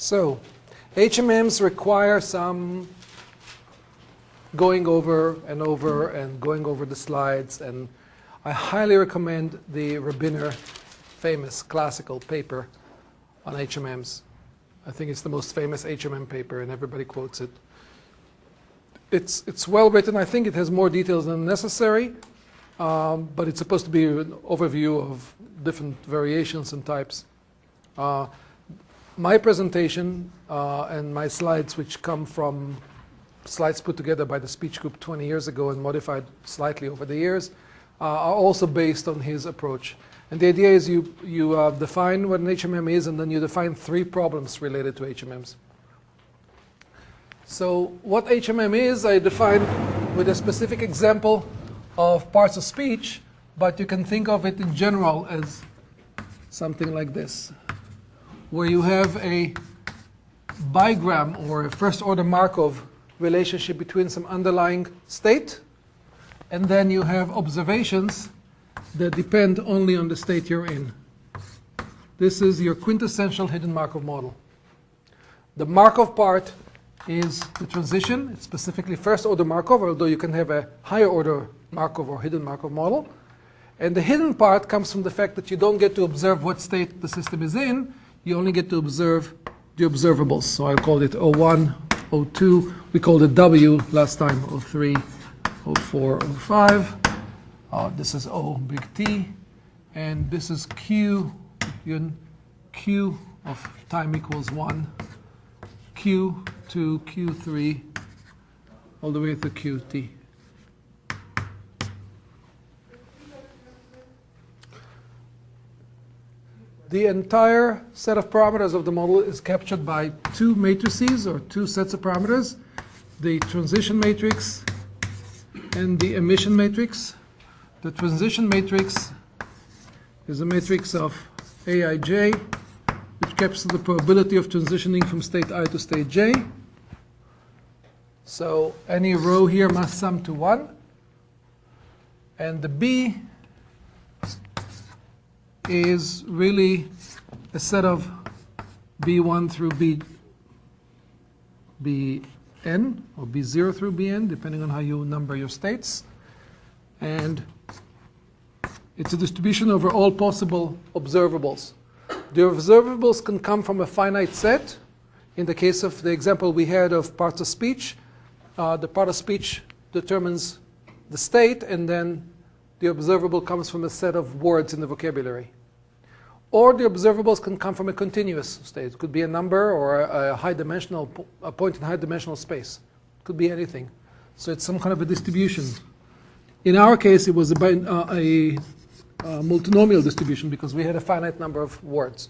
So, HMMs require some going over and over and going over the slides, and I highly recommend the Rabiner famous classical paper on HMMs. I think it's the most famous HMM paper, and everybody quotes it. It's well written. I think it has more details than necessary, but it's supposed to be an overview of different variations and types. My presentation and my slides, which come from slides put together by the speech group 20 years ago and modified slightly over the years, are also based on his approach. And the idea is you define what an HMM is, and then you define 3 problems related to HMMs. So what HMM is, I define with a specific example of parts of speech, but you can think of it in general as something like this, where you have a bigram or a first-order Markov relationship between some underlying state, and then you have observations that depend only on the state you're in. This is your quintessential hidden Markov model. The Markov part is the transition. It's specifically first-order Markov, although you can have a higher-order Markov or hidden Markov model. And the hidden part comes from the fact that you don't get to observe what state the system is in. You only get to observe the observables. So I'll call it O1, O2. We called it W last time, O3, O4, O5. This is O big T. And this is Q. Q of time equals 1. Q to Q3, all the way to Qt. The entire set of parameters of the model is captured by 2 matrices, or 2 sets of parameters, the transition matrix and the emission matrix. The transition matrix is a matrix of Aij, which captures the probability of transitioning from state I to state j. So any row here must sum to 1. And the B is really a set of B1 through Bn, or B0 through Bn, depending on how you number your states. And it's a distribution over all possible observables. The observables can come from a finite set. In the case of the example we had of parts of speech, the part of speech determines the state, and then the observable comes from a set of words in the vocabulary. Or the observables can come from a continuous state. It could be a number or a point in high dimensional space. It could be anything. So it's some kind of a distribution. In our case, it was a multinomial distribution because we had a finite number of words.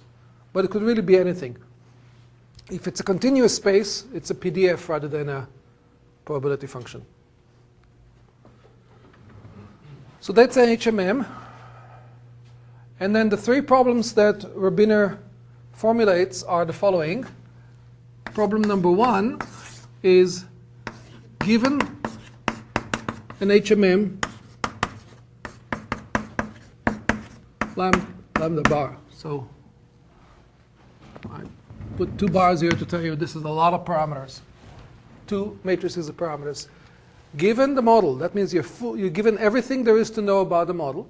But it could really be anything. If it's a continuous space, it's a PDF rather than a probability function. So that's an HMM. And then the 3 problems that Rabiner formulates are the following. Problem number 1 is, given an HMM lambda bar. So I put 2 bars here to tell you this is a lot of parameters. 2 matrices of parameters. Given the model, that means you're given everything there is to know about the model,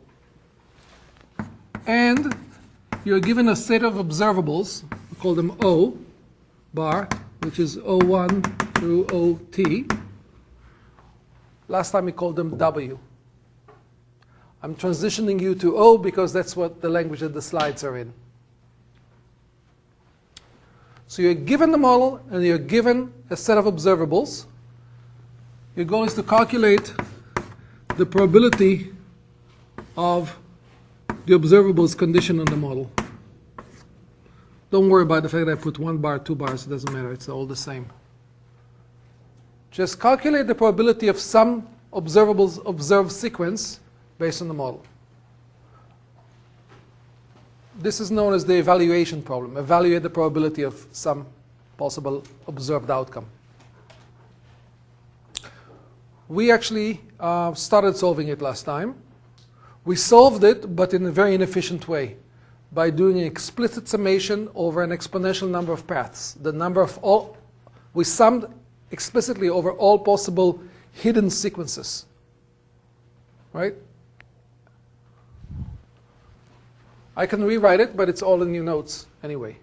and you're given a set of observables, we call them O bar, which is O1 through OT. Last time we called them W. I'm transitioning you to O because that's what the language that the slides are in. So you're given the model, and you're given a set of observables. Your goal is to calculate the probability of the observables condition on the model. Don't worry about the fact that I put 1 bar, 2 bars. It doesn't matter. It's all the same. Just calculate the probability of some observables observed sequence based on the model. This is known as the evaluation problem. Evaluate the probability of some possible observed outcome. We actually started solving it last time. We solved it, but in a very inefficient way. by doing an explicit summation over an exponential number of paths. The number of all, we summed explicitly over all possible hidden sequences, right? I can rewrite it, but it's all in your notes anyway.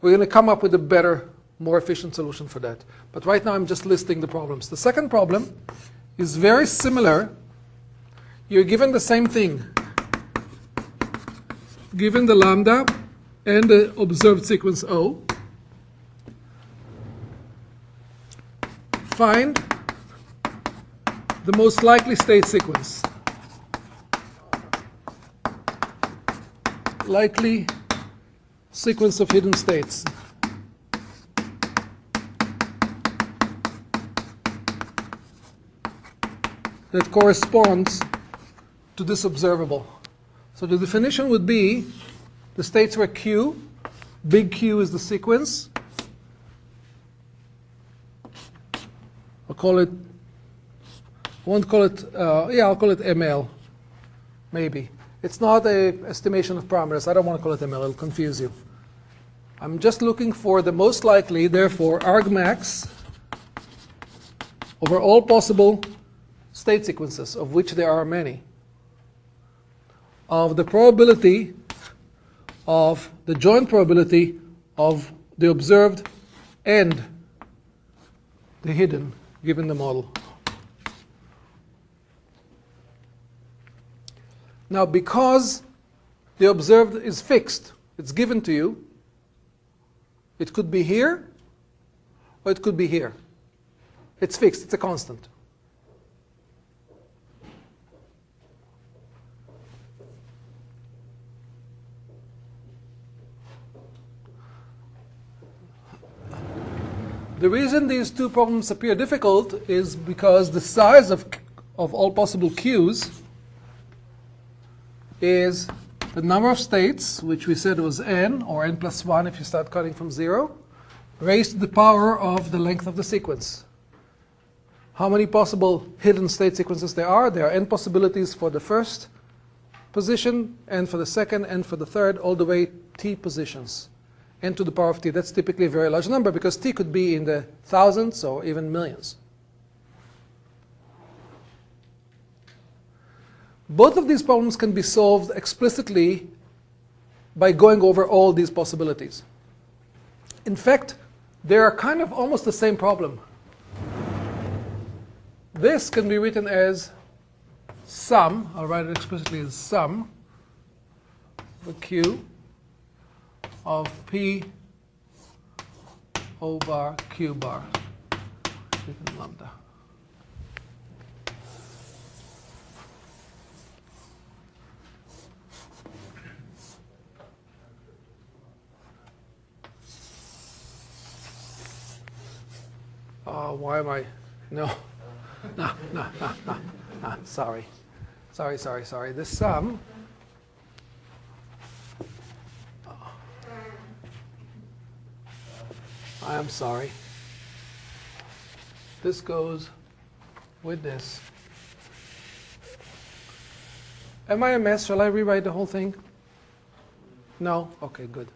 We're going to come up with a better, more efficient solution for that. But right now I'm just listing the problems. The second problem is very similar. You're given the same thing. Given the lambda and the observed sequence O, find the most likely state sequence. Likely sequence of hidden states. That corresponds to this observable. So the definition would be the states where Q, big Q is the sequence. I'll call it, I won't call it, I'll call it ML, maybe. It's not an estimation of parameters. I don't want to call it ML, it'll confuse you. I'm just looking for the most likely, therefore, argmax over all possible state sequences, of which there are many, of the probability of the joint probability of the observed and the hidden given the model. Now, because the observed is fixed, it's given to you, it could be here or it could be here. It's fixed, it's a constant. The reason these two problems appear difficult is because the size of all possible Q's is the number of states, which we said was n, or n plus 1 if you start cutting from 0, raised to the power of the length of the sequence. How many possible hidden state sequences there are? There are n possibilities for the first position, n for the second, n for the third, all the way t positions. N to the power of t. That's typically a very large number because t could be in the thousands or even millions. Both of these problems can be solved explicitly by going over all these possibilities. In fact, they are kind of almost the same problem. This can be written as sum, I'll write it explicitly as sum, the Q of P O bar Q bar given lambda. Why am I? No. Sorry. This sum I am sorry. This goes with this. Am I a mess? Shall I rewrite the whole thing? No? Okay, good.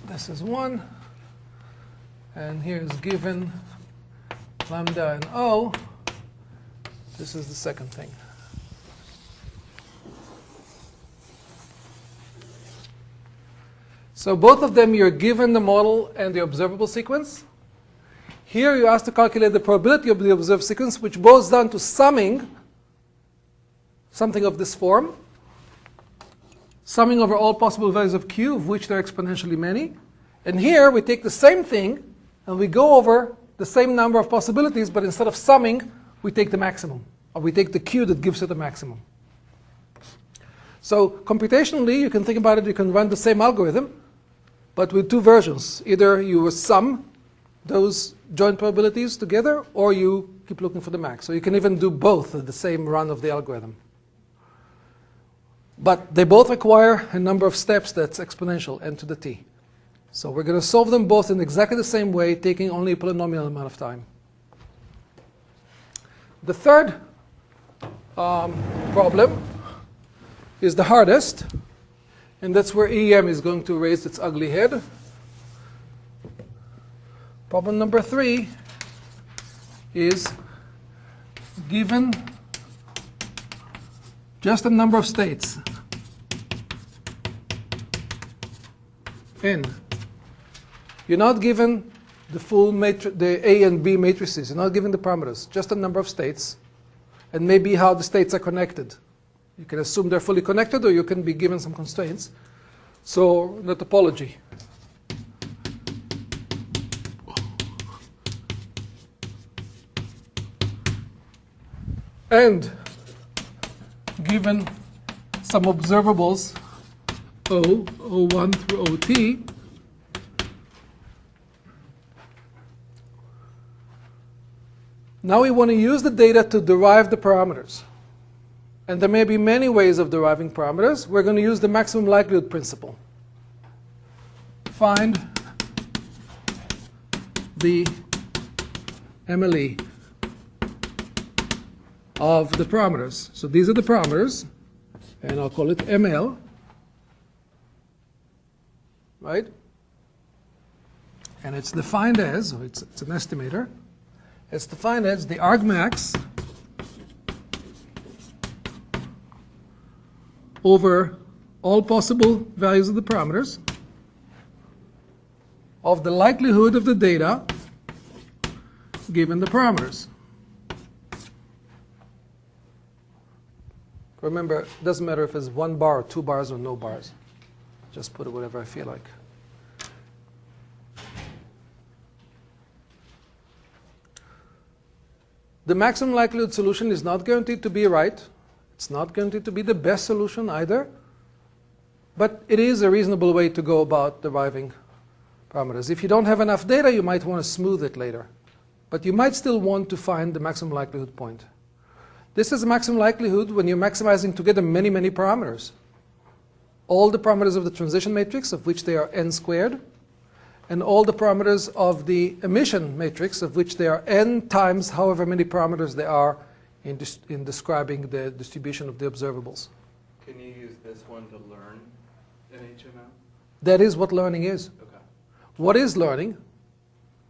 This is 1, and here is given lambda and O. This is the second thing. So both of them, you're given the model and the observable sequence. Here you ask to calculate the probability of the observed sequence, which boils down to summing something of this form, summing over all possible values of Q, of which there are exponentially many. And here we take the same thing and we go over the same number of possibilities, but instead of summing, we take the maximum, or we take the Q that gives it the maximum. So computationally, you can think about it, you can run the same algorithm, but with two versions. Either you sum those joint probabilities together, or you keep looking for the max. So you can even do both at the same run of the algorithm. But they both require a number of steps that's exponential, n to the t. So we're going to solve them both in exactly the same way, taking only a polynomial amount of time. The third problem is the hardest, and that's where EM is going to raise its ugly head. Problem number 3 is given just a number of states, n. You're not given the full the A and B matrices. You're not given the parameters, just a number of states, and maybe how the states are connected. You can assume they're fully connected, or you can be given some constraints. So the topology. And given some observables, O, O1 through OT, now we want to use the data to derive the parameters. And there may be many ways of deriving parameters. We're going to use the maximum likelihood principle. Find the MLE of the parameters. So these are the parameters, and I'll call it ML, right? And it's defined as, or it's an estimator, it's defined as the argmax over all possible values of the parameters of the likelihood of the data given the parameters. Remember, it doesn't matter if it's 1 bar or 2 bars or no bars. Just put it whatever I feel like. The maximum likelihood solution is not guaranteed to be right. It's not guaranteed to be the best solution either. But it is a reasonable way to go about deriving parameters. If you don't have enough data, you might want to smooth it later. But you might still want to find the maximum likelihood point. This is the maximum likelihood when you're maximizing together many, many parameters. All the parameters of the transition matrix, of which they are n squared, and all the parameters of the emission matrix, of which there are n times however many parameters there are in describing the distribution of the observables. Can you use this one to learn an HMM? That is what learning is. Okay. What is learning?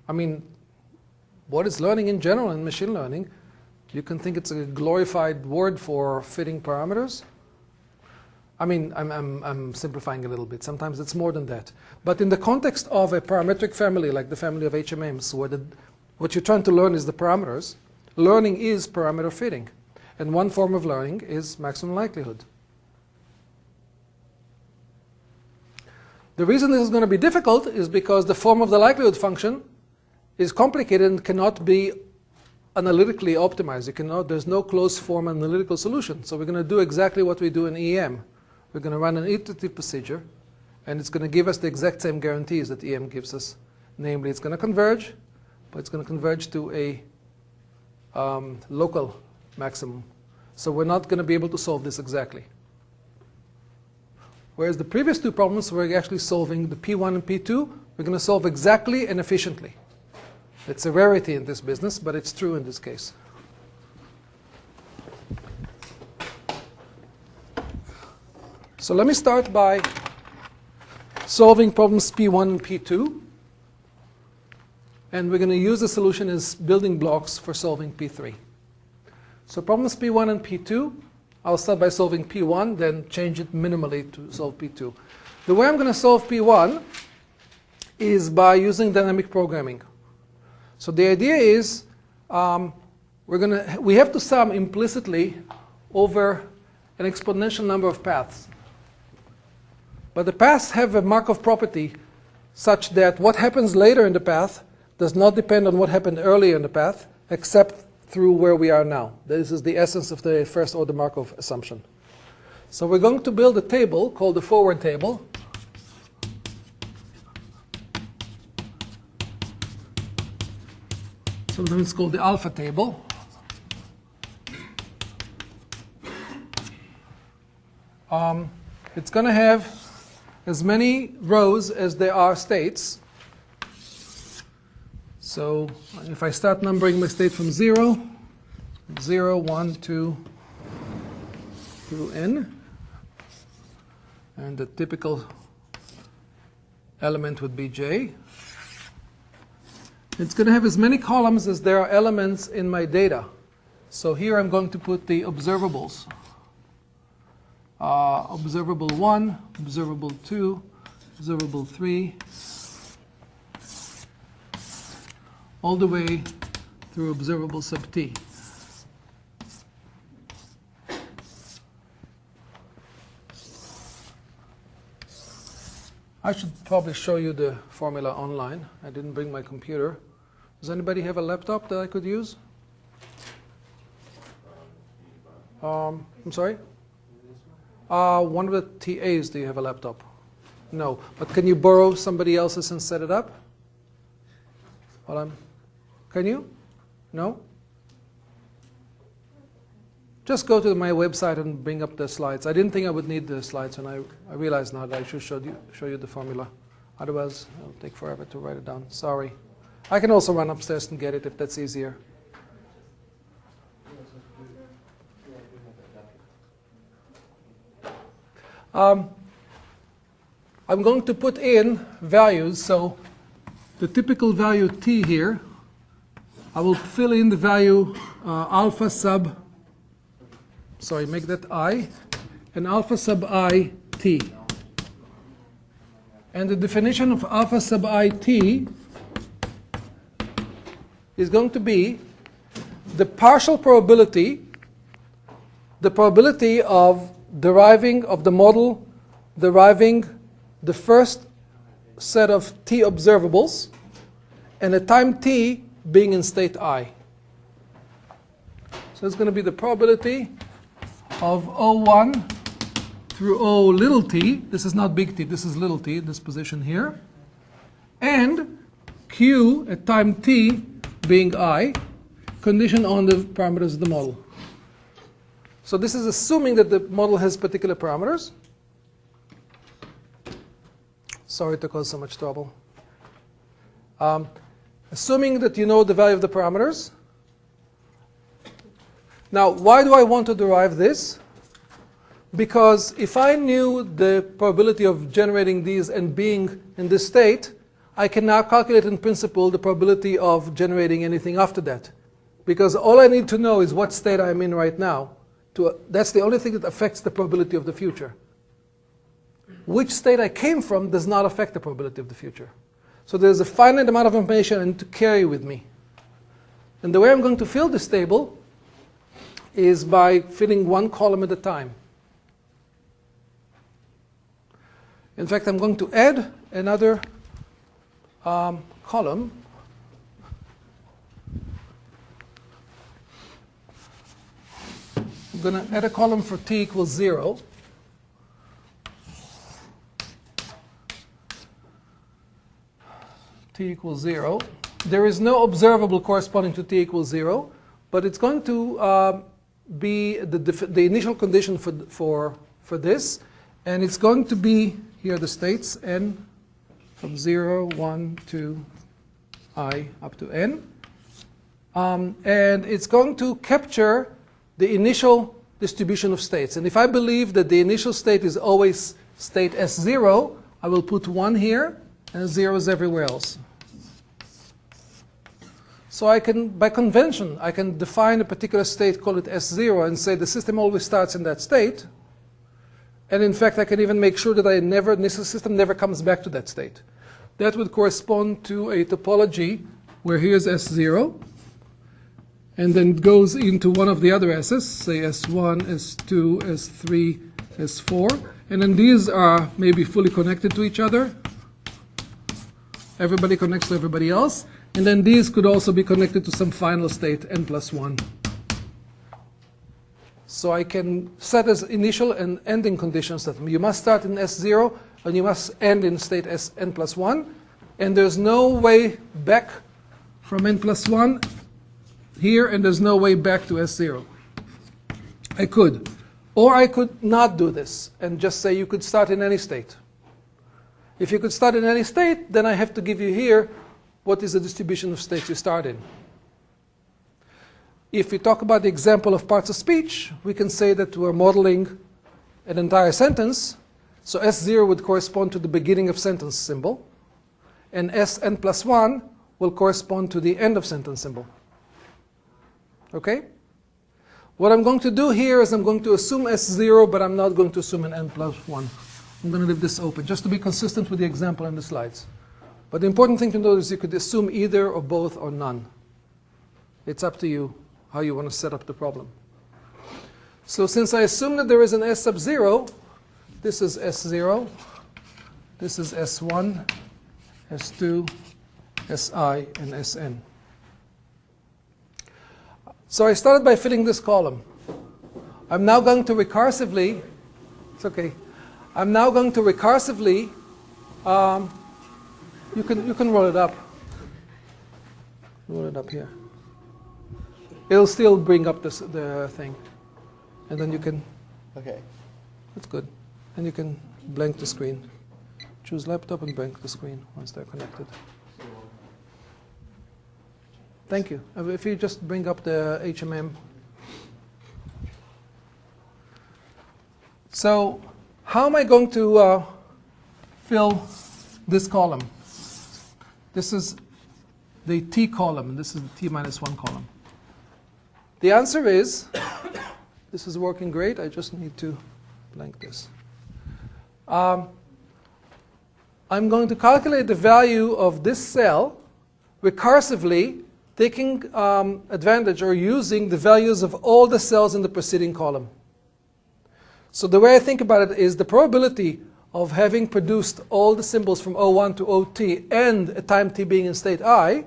I mean, what is learning in general in machine learning? You can think it's a glorified word for fitting parameters. I mean, I'm simplifying a little bit. Sometimes it's more than that. But in the context of a parametric family, like the family of HMMs, where what you're trying to learn is the parameters, learning is parameter fitting. And one form of learning is maximum likelihood. The reason this is going to be difficult is because the form of the likelihood function is complicated and cannot be analytically optimized. There's no closed form analytical solution. So we're going to do exactly what we do in EM. We're going to run an iterative procedure, and it's going to give us the exact same guarantees that EM gives us. Namely, it's going to converge, but it's going to converge to a local maximum. So we're not going to be able to solve this exactly. Whereas the previous two problems, we're actually solving the P1 and P2. We're going to solve exactly and efficiently. It's a rarity in this business, but it's true in this case. So let me start by solving problems P1 and P2. And we're going to use the solution as building blocks for solving P3. So problems P1 and P2, I'll start by solving P1, then change it minimally to solve P2. The way I'm going to solve P1 is by using dynamic programming. So the idea is we have to sum implicitly over an exponential number of paths. But the paths have a Markov property such that what happens later in the path does not depend on what happened earlier in the path, except through where we are now. This is the essence of the first order Markov assumption. So we're going to build a table called the forward table. Sometimes it's called the alpha table. It's going to have as many rows as there are states. So if I start numbering my state from 0, 0, 1, 2, through n, and the typical element would be j. It's going to have as many columns as there are elements in my data. So here I'm going to put the observables. Observable 1, observable 2, observable 3, all the way through observable sub t. I should probably show you the formula online. I didn't bring my computer. Does anybody have a laptop that I could use? I'm sorry? One of the TAs, do you have a laptop? No. But can you borrow somebody else's and set it up? Can you? No? Just go to my website and bring up the slides. I didn't think I would need the slides, and I realize now that I should show you the formula. Otherwise, it'll take forever to write it down. Sorry. I can also run upstairs and get it if that's easier. I'm going to put in values. So the typical value t here, I will fill in the value alpha sub, sorry, make that I, and alpha sub I t. And the definition of alpha sub I t is going to be the partial probability, the probability of deriving, of the model deriving the first set of t observables and a time t being in state I. So it's going to be the probability of O1 through O little t. This is not big T, this is little t, this position here. And Q at time t being I, conditioned on the parameters of the model. So this is assuming that the model has particular parameters. Sorry to cause so much trouble. Assuming that you know the value of the parameters. Now, why do I want to derive this? Because if I knew the probability of generating these and being in this state, I can now calculate in principle the probability of generating anything after that. Because all I need to know is what state I'm in right now. That's the only thing that affects the probability of the future. Which state I came from does not affect the probability of the future. So there's a finite amount of information I need to carry with me. And the way I'm going to fill this table is by filling one column at a time. In fact, I'm going to add another column. I'm going to add a column for t equals 0. T equals 0. There is no observable corresponding to t equals 0, but it's going to be the initial condition for this, and it's going to be, here are the states, n from 0, 1, 2, I up to n. And it's going to capture the initial distribution of states. And if I believe that the initial state is always state S0, I will put 1 here and 0s everywhere else. So I can, by convention, I can define a particular state, call it S0, and say the system always starts in that state. And in fact, I can even make sure that this system never comes back to that state. That would correspond to a topology where here's S0, and then goes into one of the other S's, say S1, S2, S3, S4. And then these are maybe fully connected to each other. Everybody connects to everybody else. And then these could also be connected to some final state, n plus 1. So I can set as initial and ending conditions that you must start in S0 and you must end in state n plus 1. And there's no way back from n plus 1 here, and there's no way back to S0. I could. Or I could not do this and just say you could start in any state. If you could start in any state, then I have to give you here what is the distribution of states you start in. If we talk about the example of parts of speech, we can say that we're modeling an entire sentence. So S0 would correspond to the beginning of sentence symbol, and Sn plus 1 will correspond to the end of sentence symbol. Okay? What I'm going to do here is I'm going to assume S0, but I'm not going to assume an n plus 1. I'm going to leave this open, just to be consistent with the example in the slides. But the important thing to note is you could assume either or both or none. It's up to you how you want to set up the problem. So since I assume that there is an S sub 0, this is S0, this is S1, S2, Si, and Sn. So I started by filling this column. I'm now going to recursively, it's okay, I'm now going to recursively, you can roll it up. Roll it up here. It'll still bring up the thing. And then you can, Okay. that's good. And you can blank the screen. Choose laptop and blank the screen once they're connected. Thank you. If you just bring up the HMM. So how am I going to fill this column? This is the T column, and this is the T minus 1 column. The answer is, this is working great. I just need to blank this. I'm going to calculate the value of this cell recursively, taking advantage or using the values of all the cells in the preceding column. So the way I think about it is the probability of having produced all the symbols from O1 to OT and a time t being in state I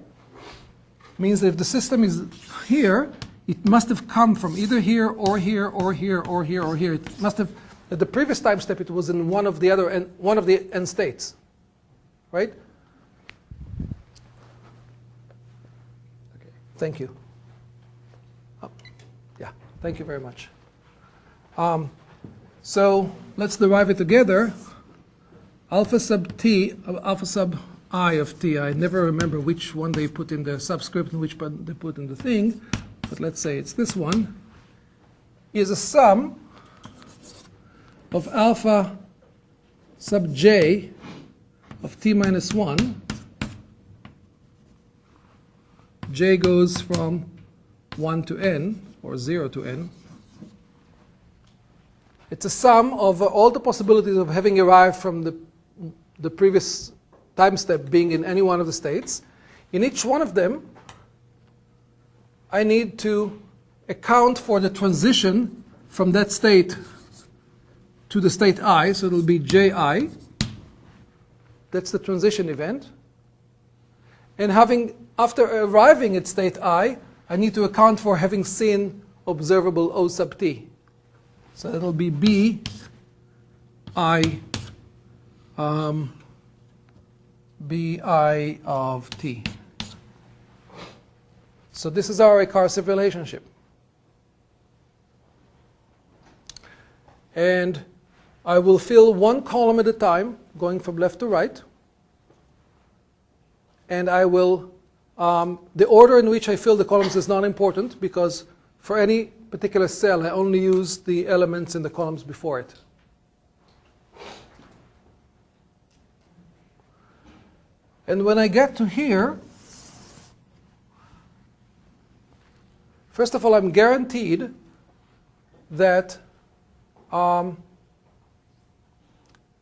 means that if the system is here, it must have come from either here or here or here or here or here. It must have, at the previous time step, it was in one of the other one of the n states, right? Okay. Thank you. Oh, yeah, thank you very much. So let's derive it together. Alpha sub t, alpha sub I of t. I never remember which one they put in the subscript and which one they put in the thing, but let's say it's this one, is a sum of alpha sub j of t minus 1. J goes from 1 to n, or 0 to n. It's a sum of all the possibilities of having arrived from the previous time step being in any one of the states. In each one of them, I need to account for the transition from that state to the state I, so it will be ji. That's the transition event. And after arriving at state I need to account for having seen observable O sub t. So it'll be B I of t. So this is our recursive relationship. And I will fill one column at a time, going from left to right. And I will, the order in which I fill the columns is not important, because for any particular cell, I only use the elements in the columns before it. And when I get to here, first of all, I'm guaranteed that, no,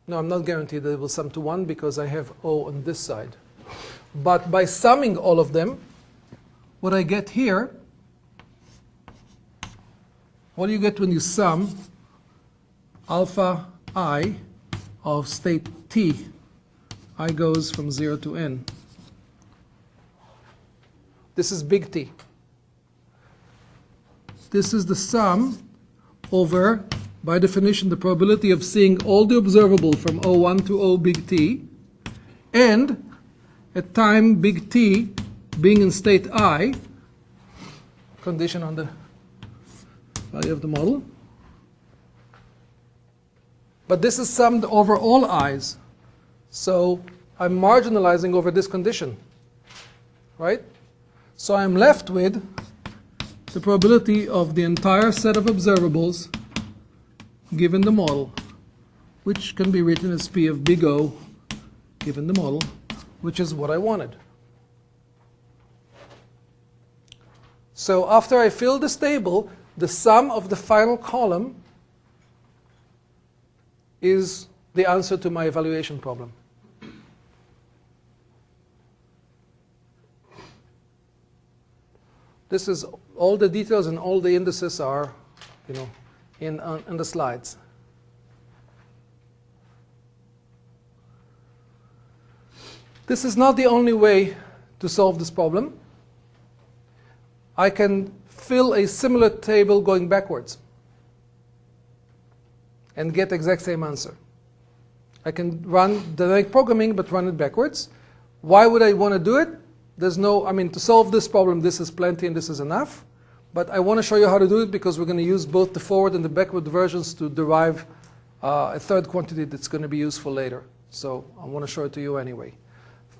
I'm not guaranteed that it will sum to 1 because I have O on this side. But by summing all of them, what I get here, what do you get when you sum alpha I of state t? I goes from 0 to n. This is big T. This is the sum over, by definition, the probability of seeing all the observable from O1 to O big T, and at time big T being in state I, condition on the value of the model. But this is summed over all i's. So I'm marginalizing over this condition, right? So I'm left with the probability of the entire set of observables given the model, which can be written as P of big O given the model, which is what I wanted. So after I fill this table, the sum of the final column is the answer to my evaluation problem. This is all the details, and all the indices are, in the slides. This is not the only way to solve this problem. I can fill a similar table going backwards and get the exact same answer. I can run dynamic programming, but run it backwards. Why would I want to do it? There's no, to solve this problem, this is plenty and this is enough. But I want to show you how to do it because we're going to use both the forward and the backward versions to derive a third quantity that's going to be useful later. So I want to show it to you anyway.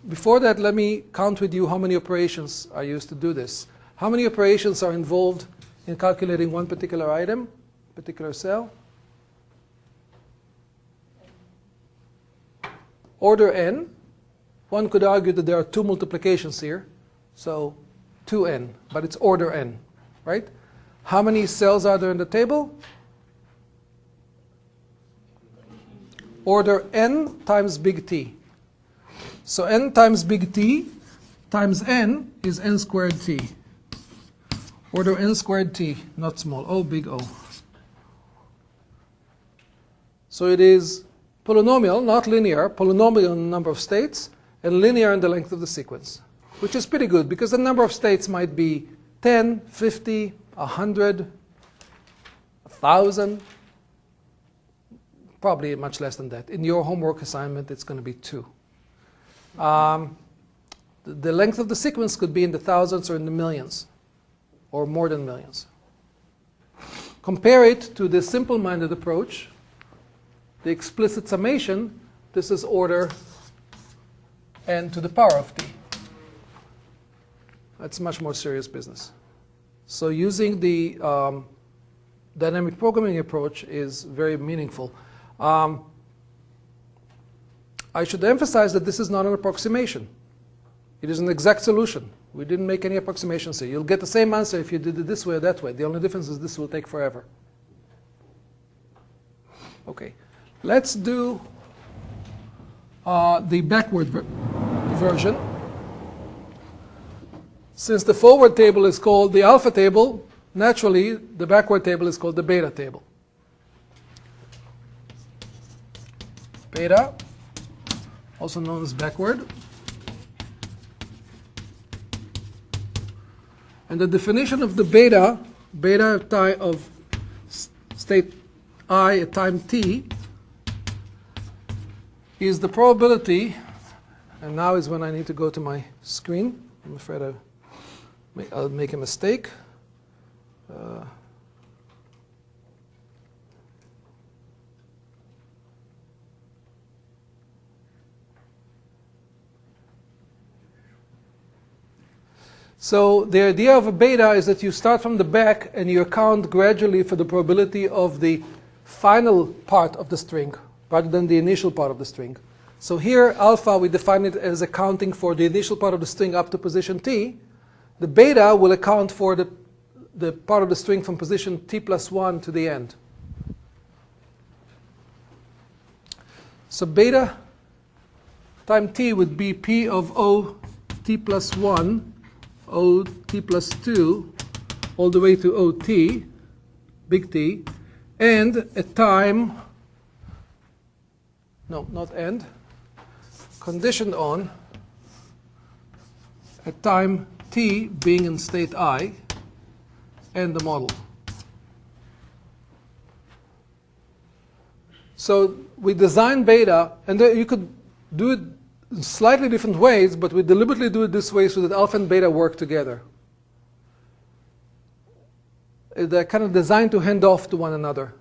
Before that, let me count with you how many operations are used to do this. How many operations are involved in calculating one particular item, particular cell? Order n. One could argue that there are 2 multiplications here, so 2n, but it's order n, right? How many cells are there in the table? Order n times big T. So n times big T times n is n squared T. Order n squared T, not small, O, big O. So it is polynomial, not linear, polynomial in the number of states, and linear in the length of the sequence, which is pretty good because the number of states might be 10, 50, 100, 1,000, probably much less than that. In your homework assignment, it's going to be 2. The length of the sequence could be in the thousands or in the millions, or more than millions. Compare it to the simple-minded approach, the explicit summation. This is order n to the power of t. That's much more serious business. So using the dynamic programming approach is very meaningful. I should emphasize that this is not an approximation. It is an exact solution. We didn't make any approximations here. You'll get the same answer if you did it this way or that way. The only difference is this will take forever. Okay, let's do the backward version. Since the forward table is called the alpha table, naturally the backward table is called the beta table. Beta, also known as backward. And the definition of the beta of state I at time t, is the probability, and now is when I need to go to my screen. I'm afraid I'll make a mistake. So the idea of a beta is that you start from the back and you account gradually for the probability of the final part of the string rather than the initial part of the string. So here, alpha, we define it as accounting for the initial part of the string up to position t. The beta will account for the part of the string from position t plus 1 to the end. So beta time t would be p of o t plus 1, o t plus 2, all the way to o t, big T, and at time, no, not end, conditioned on at time t being in state I and the model. So we design beta, and you could do it in slightly different ways, but we deliberately do it this way so that alpha and beta work together. They're kind of designed to hand off to one another.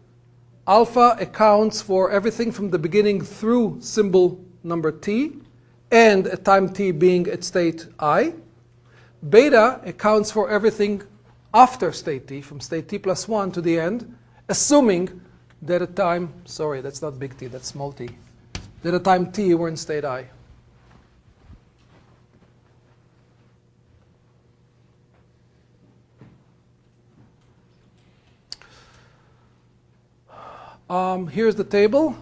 Alpha accounts for everything from the beginning through symbol number t and a time t being at state I. Beta accounts for everything after state t, from state t plus 1 to the end, assuming that at time, sorry, that's not big T, that's small t, that at time t we're in state I. Here's the table.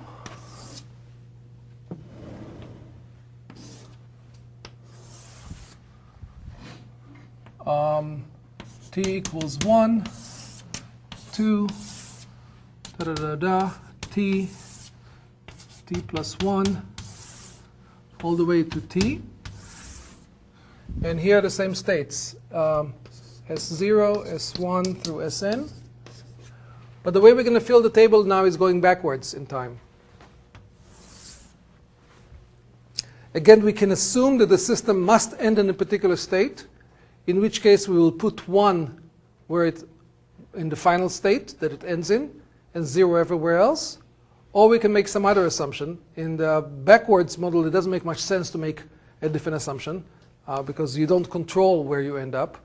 T equals 1, 2, t plus 1, all the way to t. And here are the same states, S0, S1 through Sn. But the way we're going to fill the table now is going backwards in time. Again, we can assume that the system must end in a particular state, in which case we will put 1 where it in the final state that it ends in, and 0 everywhere else. Or we can make some other assumption. In the backwards model, it doesn't make much sense to make a different assumption because you don't control where you end up.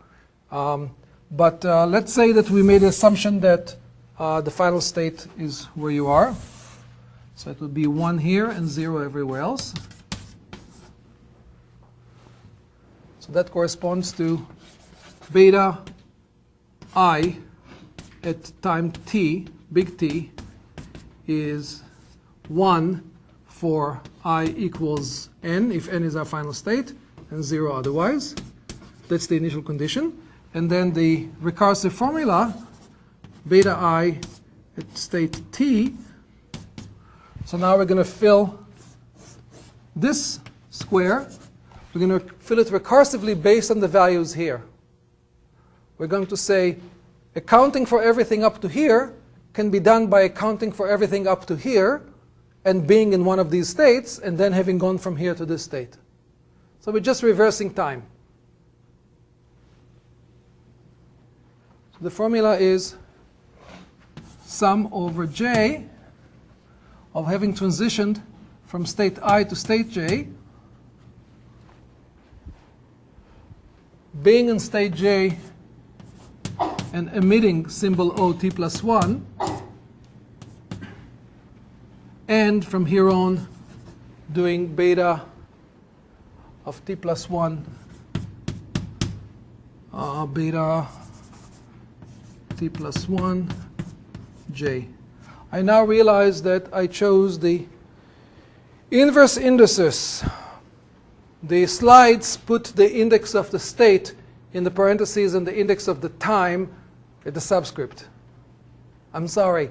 But let's say that we made the assumption that the final state is where you are. So it would be 1 here and 0 everywhere else. So that corresponds to beta I at time t, big T, is 1 for I equals n, if n is our final state, and 0 otherwise. That's the initial condition. And then the recursive formula, beta I at state t. So now we're going to fill this square. We're going to fill it recursively based on the values here. We're going to say accounting for everything up to here can be done by accounting for everything up to here and being in one of these states and then having gone from here to this state. So we're just reversing time. So the formula is sum over j of having transitioned from state I to state j, being in state j and emitting symbol OT plus 1, and from here on doing beta of t plus 1, beta t plus 1 j. I now realize that I chose the inverse indices. The slides put the index of the state in the parentheses and the index of the time at the subscript. I'm sorry.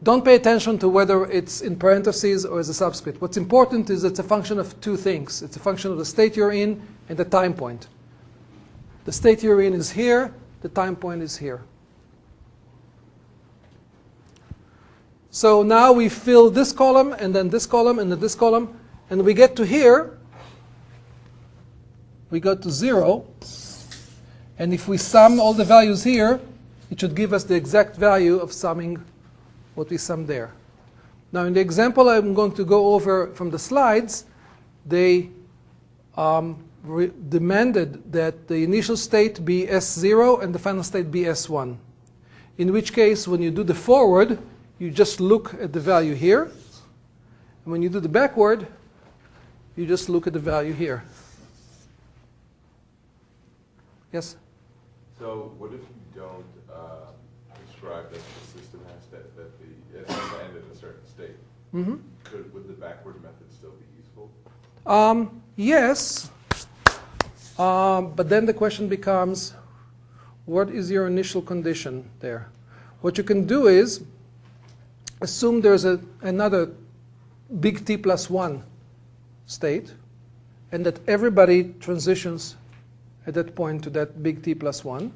Don't pay attention to whether it's in parentheses or as a subscript. What's important is it's a function of two things. It's a function of the state you're in and the time point. The state you're in is here. The time point is here. So now we fill this column and then this column and then this column. And we get to here. We go to 0. And if we sum all the values here, it should give us the exact value of summing what we summed there. Now in the example I'm going to go over from the slides, they demanded that the initial state be S0 and the final state be S1. In which case, when you do the forward, you just look at the value here. And when you do the backward, you just look at the value here. Yes? So what if you don't describe that the system has that it has to end in a certain state? Mm-hmm. Would the backward method still be useful? Yes. But then the question becomes, what is your initial condition there? What you can do is assume there's another big T plus 1 state, and that everybody transitions at that point to that big T plus 1.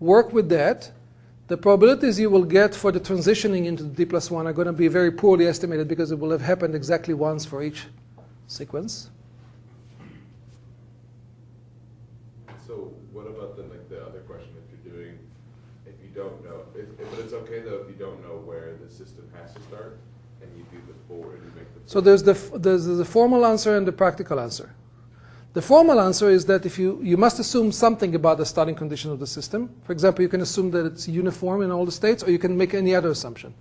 Work with that. The probabilities you will get for the transitioning into the T plus 1 are going to be very poorly estimated because it will have happened exactly once for each sequence. So what about then the other question if you don't know, but it's okay though if you don't know where the system has to start? and you do the forward, you make the. So there's the formal answer and the practical answer. The formal answer is that if you must assume something about the starting condition of the system. For example, you can assume that it's uniform in all the states, or you can make any other assumption.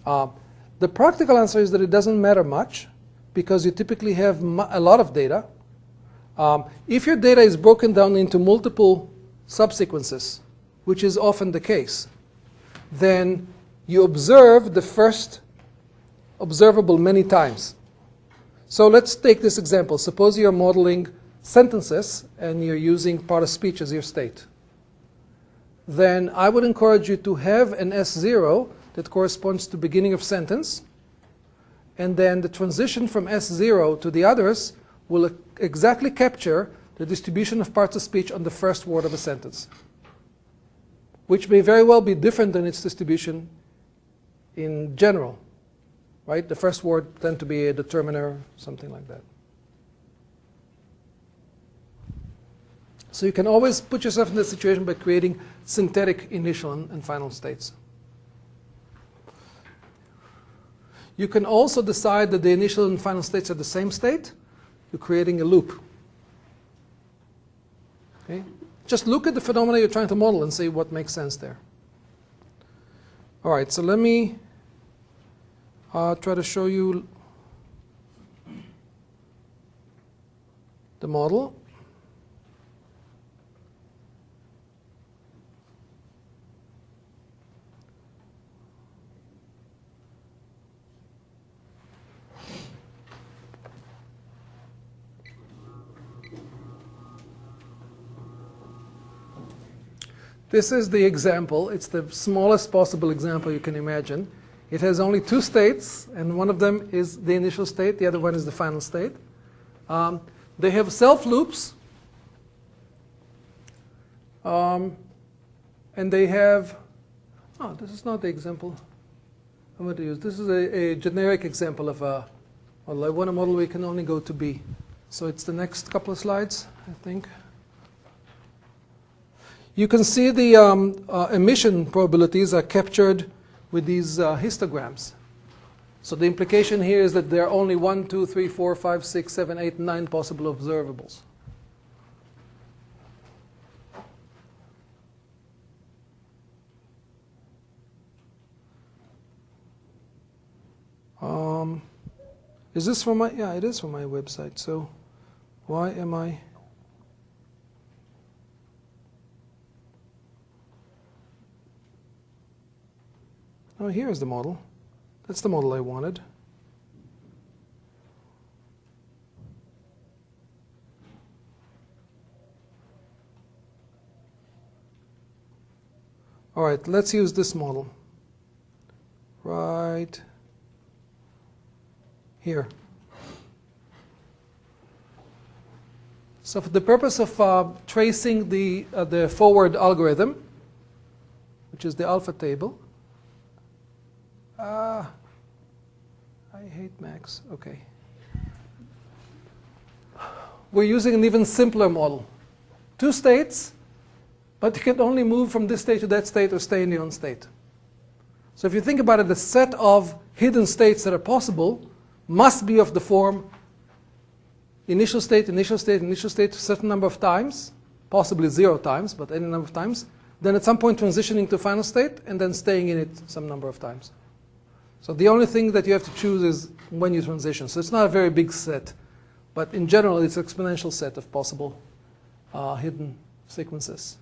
The practical answer is that it doesn't matter much, because you typically have a lot of data. If your data is broken down into multiple subsequences, which is often the case, then you observe the first observable many times. So let's take this example. Suppose you're modeling sentences and you're using part of speech as your state. Then I would encourage you to have an S0 that corresponds to beginning of sentence, and then the transition from S0 to the others will exactly capture the distribution of parts of speech on the first word of a sentence, which may very well be different than its distribution in general. Right? The first word tend to be a determiner, something like that. So you can always put yourself in this situation by creating synthetic initial and final states. You can also decide that the initial and final states are the same state. You're creating a loop. Okay? Just look at the phenomena you're trying to model and see what makes sense there. All right, so let me try to show you the model. This is the example. It's the smallest possible example you can imagine. It has only two states, and one of them is the initial state. The other one is the final state. They have self loops, and they have, oh, this is not the example I'm going to use. This is a generic example of a model. I want a model where you can only go to B. So it's the next couple of slides, I think. You can see the emission probabilities are captured with these histograms. So the implication here is that there are only 1, 2, 3, 4, 5, 6, 7, 8, 9 possible observables. Is this from my, yeah, it is from my website. So why am I? Oh, here's the model. That's the model I wanted. All right, let's use this model. Right here. So for the purpose of tracing the forward algorithm, which is the alpha table, I hate Max. Okay. We're using an even simpler model. Two states, but you can only move from this state to that state or stay in your own state. So if you think about it, the set of hidden states that are possible must be of the form initial state, initial state, initial state a certain number of times, possibly 0 times, but any number of times. Then at some point transitioning to final state, and then staying in it some number of times. So the only thing that you have to choose is when you transition. So it's not a very big set, but in general it's an exponential set of possible hidden sequences.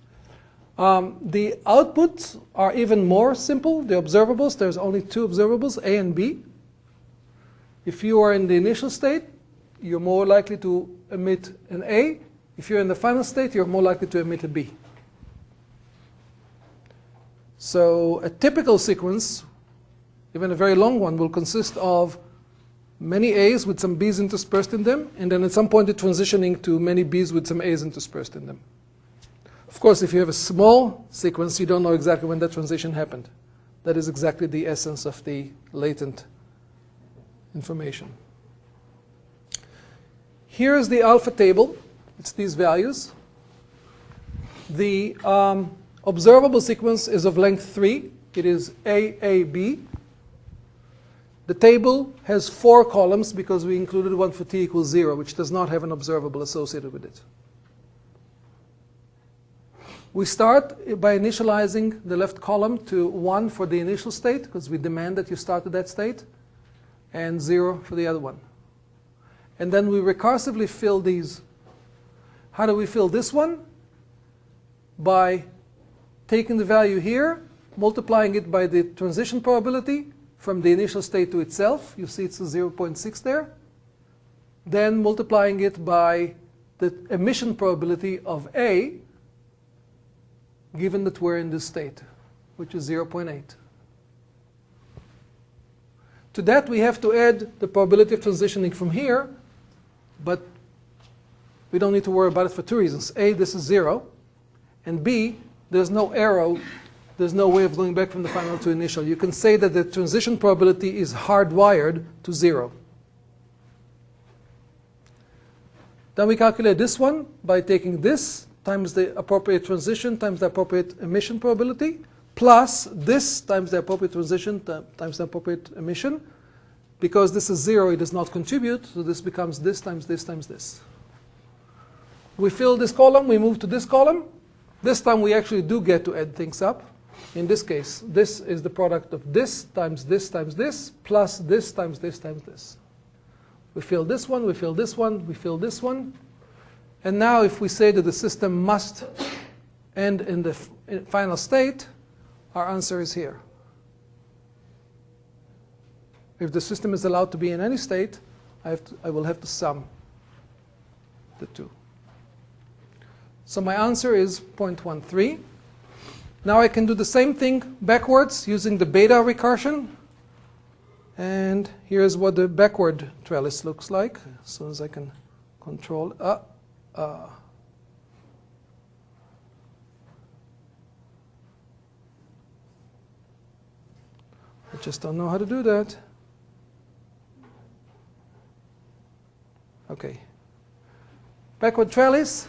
The outputs are even more simple. The observables, there's only 2 observables, A and B. If you are in the initial state, you're more likely to emit an A. If you're in the final state, you're more likely to emit a B. So a typical sequence, even a very long one, will consist of many A's with some B's interspersed in them, and then at some point it's transitioning to many B's with some A's interspersed in them. Of course, if you have a small sequence, you don't know exactly when that transition happened. That is exactly the essence of the latent information. Here is the alpha table. It's these values. The observable sequence is of length 3. It is AAB. The table has 4 columns because we included one for t equals 0, which does not have an observable associated with it. We start by initializing the left column to 1 for the initial state, because we demand that you start at that state, and 0 for the other one. And then we recursively fill these. How do we fill this one? By taking the value here, multiplying it by the transition probability from the initial state to itself. You see it's a 0.6 there. Then multiplying it by the emission probability of A, given that we're in this state, which is 0.8. To that, we have to add the probability of transitioning from here, but we don't need to worry about it for 2 reasons. A, this is 0, and B, there's no arrow, there's no way of going back from the final to initial. You can say that the transition probability is hardwired to 0. Then we calculate this one by taking this times the appropriate transition times the appropriate emission probability, plus this times the appropriate transition times the appropriate emission. Because this is 0, it does not contribute, so this becomes this times this times this. We fill this column, we move to this column. This time we actually do get to add things up. In this case, this is the product of this times this times this, plus this times this times this. We fill this one, we fill this one, we fill this one. And now if we say that the system must end in the final state, our answer is here. If the system is allowed to be in any state, I will have to sum the two. So my answer is 0.13. Now I can do the same thing backwards using the beta recursion. And here's what the backward trellis looks like, as soon as I can control. I just don't know how to do that. Okay. Backward trellis,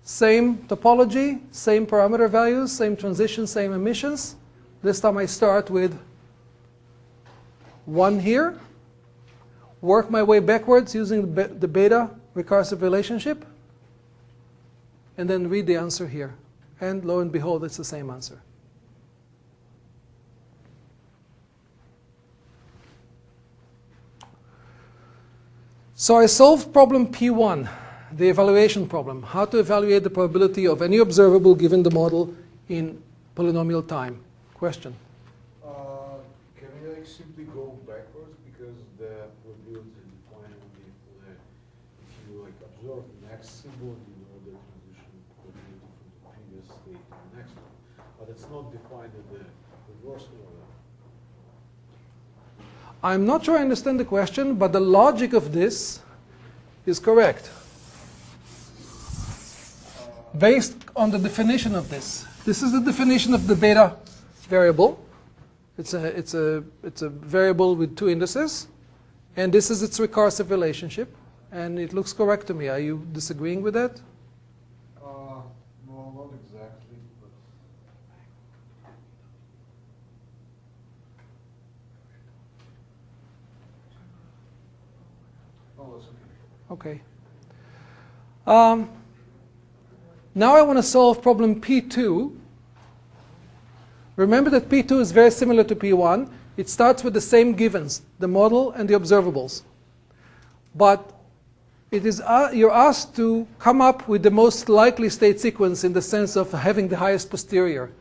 same topology, same parameter values, same transition, same emissions. This time I start with 1 here, work my way backwards using the beta recursive relationship, and then read the answer here. And lo and behold, it's the same answer. So I solved problem P1, the evaluation problem, how to evaluate the probability of any observable given the model in polynomial time. Question? Can we simply go backwards, because the probability is defined only if you observe the next symbol, you know the transition probability from the previous state to the next one. But it's not defined in the reverse order. I'm not sure I understand the question, but the logic of this is correct. Based on the definition of this. This is the definition of the beta variable. It's a variable with 2 indices. And this is its recursive relationship. And it looks correct to me. Are you disagreeing with that? No, not exactly. But oh, that's okay. Okay. Now I want to solve problem P2. Remember that P2 is very similar to P1. It starts with the same givens, the model and the observables. But it is, you're asked to come up with the most likely state sequence in the sense of having the highest posterior.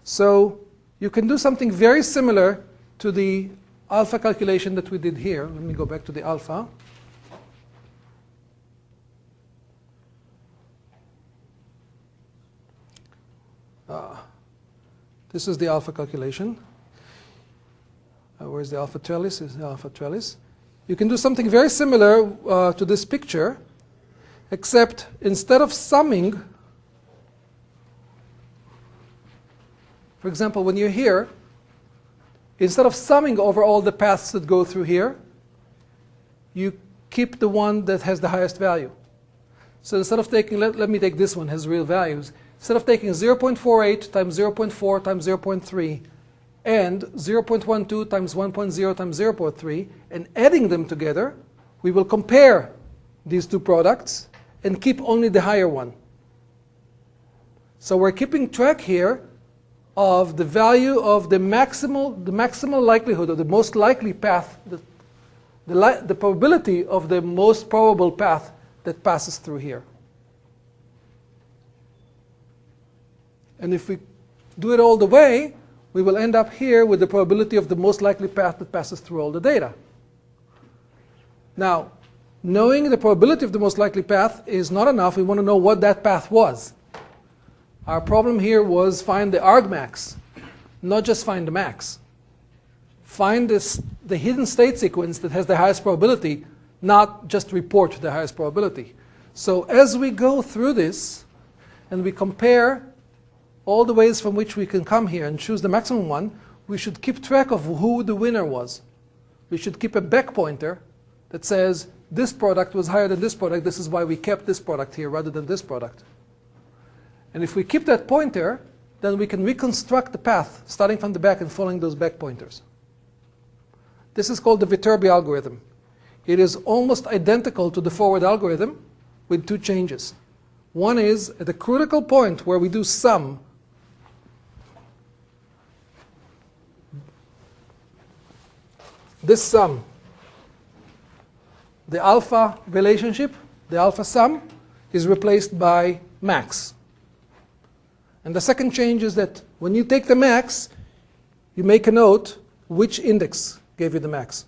So you can do something very similar to the alpha calculation that we did here. Let me go back to the alpha. This is the alpha calculation. Where's the alpha trellis? Is the alpha trellis. You can do something very similar to this picture, except instead of summing, for example, when you're here, instead of summing over all the paths that go through here, you keep the one that has the highest value. So instead of taking, let me take this one, has real values. Instead of taking 0.48 times 0.4 times 0.3 and 0.12 times 1.0 times 0.3, and adding them together, we will compare these two products and keep only the higher one. So we're keeping track here of the value of the maximal likelihood, or the most likely path, the probability of the most probable path that passes through here. And if we do it all the way, we will end up here with the probability of the most likely path that passes through all the data. Now, knowing the probability of the most likely path is not enough. We want to know what that path was. Our problem here was find the argmax, not just find the max. Find the hidden state sequence that has the highest probability, not just report the highest probability. So as we go through this and we compare all the ways from which we can come here and choose the maximum one, we should keep track of who the winner was. We should keep a back pointer that says this product was higher than this product. This is why we kept this product here rather than this product. And if we keep that pointer, then we can reconstruct the path starting from the back and following those back pointers. This is called the Viterbi algorithm. It is almost identical to the forward algorithm with two changes. One is at the critical point where we do sum. This sum, the alpha relationship, the alpha sum, is replaced by max. And the second change is that when you take the max, you make a note which index gave you the max.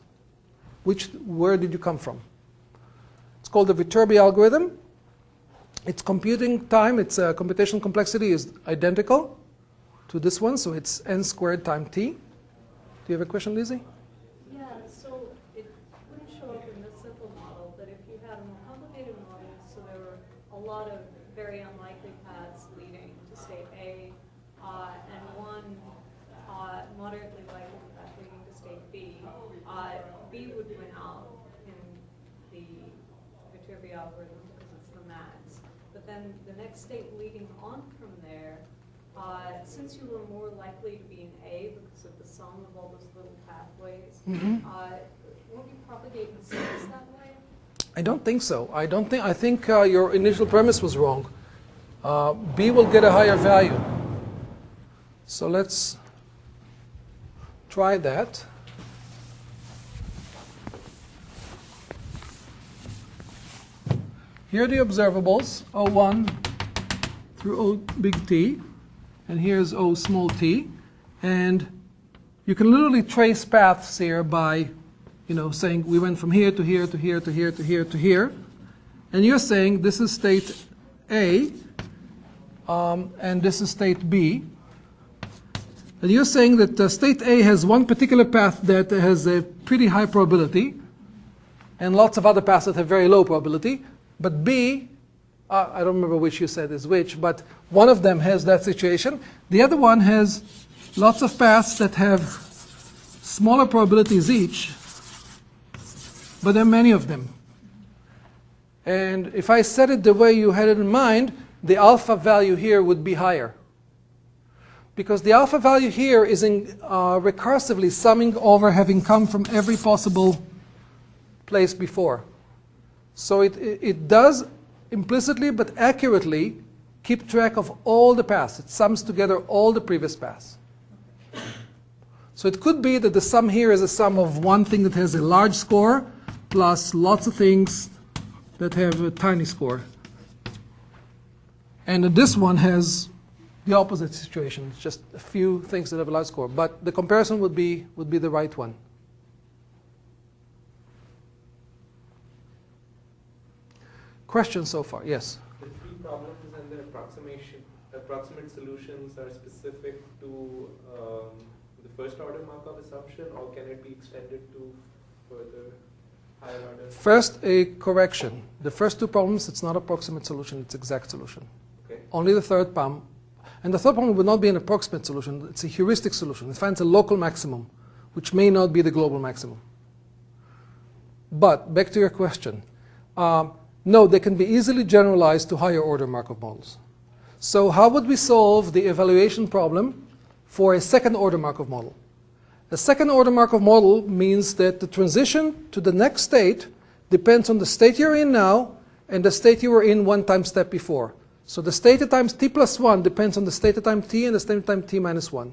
Where did you come from? It's called the Viterbi algorithm. Its computing time, its computational complexity is identical to this one, so it's n squared times t. Do you have a question, Lizzie? Yeah, so it wouldn't show up in this simple model, but if you had a more complicated model, so there were a lot of very unlikely paths leading to state A, and one moderately likely path leading to state B, B would win out in the Viterbi algorithm because it's the max. But then the next state leading on from there, since you were more likely to be in A because of the sum of all those little pathways, won't you propagate in space that way? I don't think so. I think your initial premise was wrong. B will get a higher value. So let's try that. Here are the observables, O1 through O big T, and here's O small t. And you can literally trace paths here by, saying we went from here to here to here to here to here to here. And you're saying this is state A, and this is state B. And you're saying that state A has one particular path that has a pretty high probability, and lots of other paths that have very low probability. But B, I don't remember which you said is which, but one of them has that situation. The other one has lots of paths that have smaller probabilities each, but there are many of them. And if I set it the way you had it in mind, the alpha value here would be higher. Because the alpha value here is recursively summing over having come from every possible place before. So it does implicitly but accurately keep track of all the paths. It sums together all the previous paths. So it could be that the sum here is a sum of one thing that has a large score plus lots of things that have a tiny score. And this one has the opposite situation. It's just a few things that have a large score. But the comparison would be the right one. Questions so far? Yes? The three problems and their approximate solutions are specific to the first order Markov assumption, or can it be extended to further higher order? First, a correction. The first two problems, it's not approximate solution, it's exact solution. Okay. Only the third problem. And the third problem would not be an approximate solution, it's a heuristic solution. It finds a local maximum, which may not be the global maximum. But, back to your question. No, they can be easily generalized to higher order Markov models. So how would we solve the evaluation problem for a second order Markov model? A second order Markov model means that the transition to the next state depends on the state you're in now and the state you were in one time step before. So the state at times t plus 1 depends on the state at time t and the state at time t minus 1.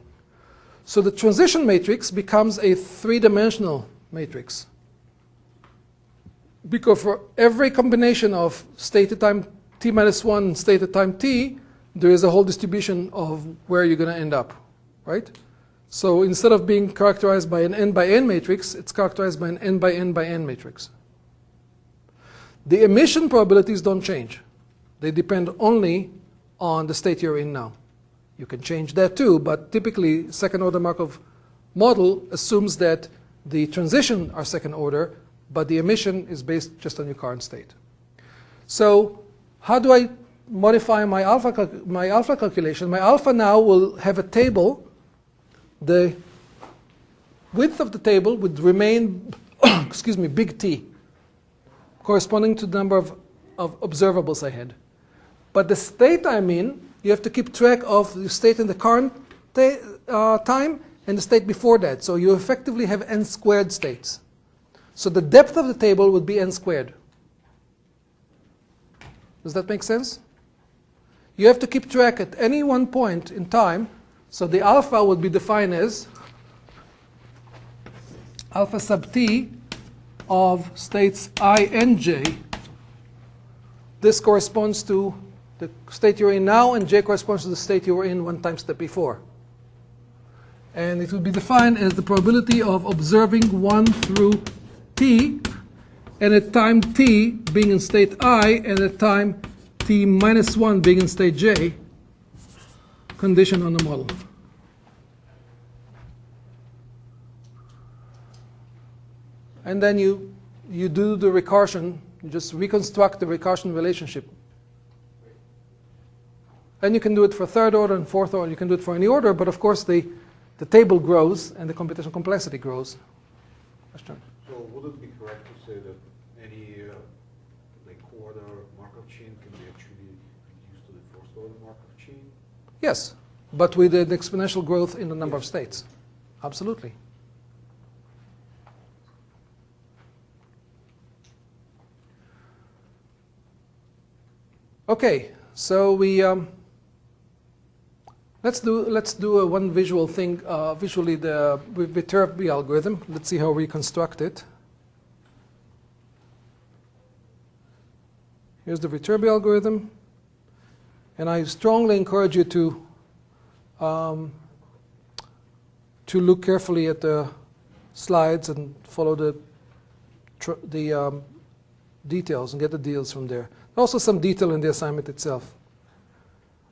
So the transition matrix becomes a three-dimensional matrix. Because for every combination of state at time t minus 1 and state at time t, there is a whole distribution of where you're going to end up, right? So instead of being characterized by an n by n matrix, it's characterized by an n by n by n matrix. The emission probabilities don't change. They depend only on the state you're in now. You can change that too, but typically second order Markov model assumes that the transition are second order, but the emission is based just on your current state. So how do I modify my alpha calculation? My alpha now will have a table. The width of the table would remain, excuse me, big T, corresponding to the number of observables I had. But the state I'm in, you have to keep track of the state in the current time and the state before that. So you effectively have n squared states. So the depth of the table would be n squared. Does that make sense? You have to keep track at any one point in time. So the alpha would be defined as alpha sub t of states I and j. This corresponds to the state you're in now, and j corresponds to the state you were in one time step before. And it will be defined as the probability of observing 1 through t, and at time t being in state I, and at time t minus 1 being in state j, condition on the model. And then you do the recursion, you just reconstruct the recursion relationship. And you can do it for third order and fourth order, you can do it for any order, but of course the table grows and the computational complexity grows. Question? So would it be correct to say that any like order Markov chain can be actually reduced to the first order Markov chain? Yes, but with an exponential growth in the number of states. Absolutely. Okay, so we let's do one visual thing. Visually, the Viterbi algorithm. Let's see how we construct it. Here's the Viterbi algorithm, and I strongly encourage you to look carefully at the slides and follow the details and get the deals from there. Also some detail in the assignment itself.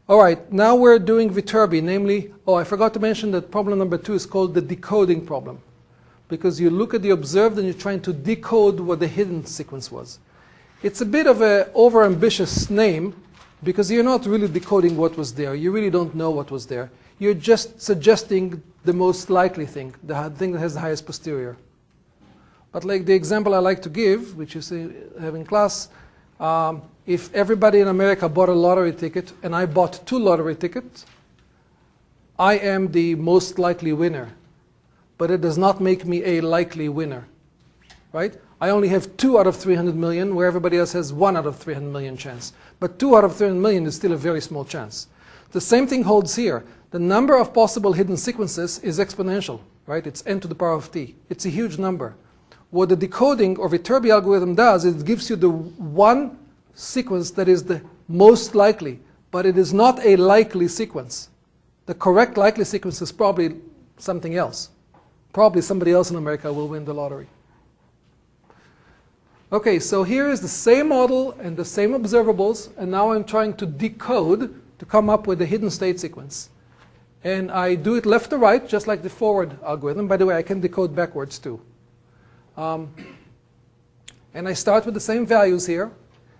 All right, now we're doing Viterbi, namely, I forgot to mention that problem number 2 is called the decoding problem, because you look at the observed and you're trying to decode what the hidden sequence was. It's a bit of an overambitious name, because you're not really decoding what was there. You really don't know what was there. You're just suggesting the most likely thing, the thing that has the highest posterior. But like the example I like to give, which you see have in class, if everybody in America bought a lottery ticket and I bought 2 lottery tickets, I am the most likely winner. But it does not make me a likely winner, right? I only have 2 out of 300 million, where everybody else has 1 out of 300 million chance. But 2 out of 300 million is still a very small chance. The same thing holds here. The number of possible hidden sequences is exponential, right? It's n to the power of t. It's a huge number. What the decoding or Viterbi algorithm does is it gives you the one sequence that is the most likely, but it is not a likely sequence. The correct likely sequence is probably something else. Probably somebody else in America will win the lottery. Okay, so here is the same model and the same observables, and now I'm trying to decode to come up with a hidden state sequence. And I do it left to right, just like the forward algorithm. By the way, I can decode backwards too. And I start with the same values here,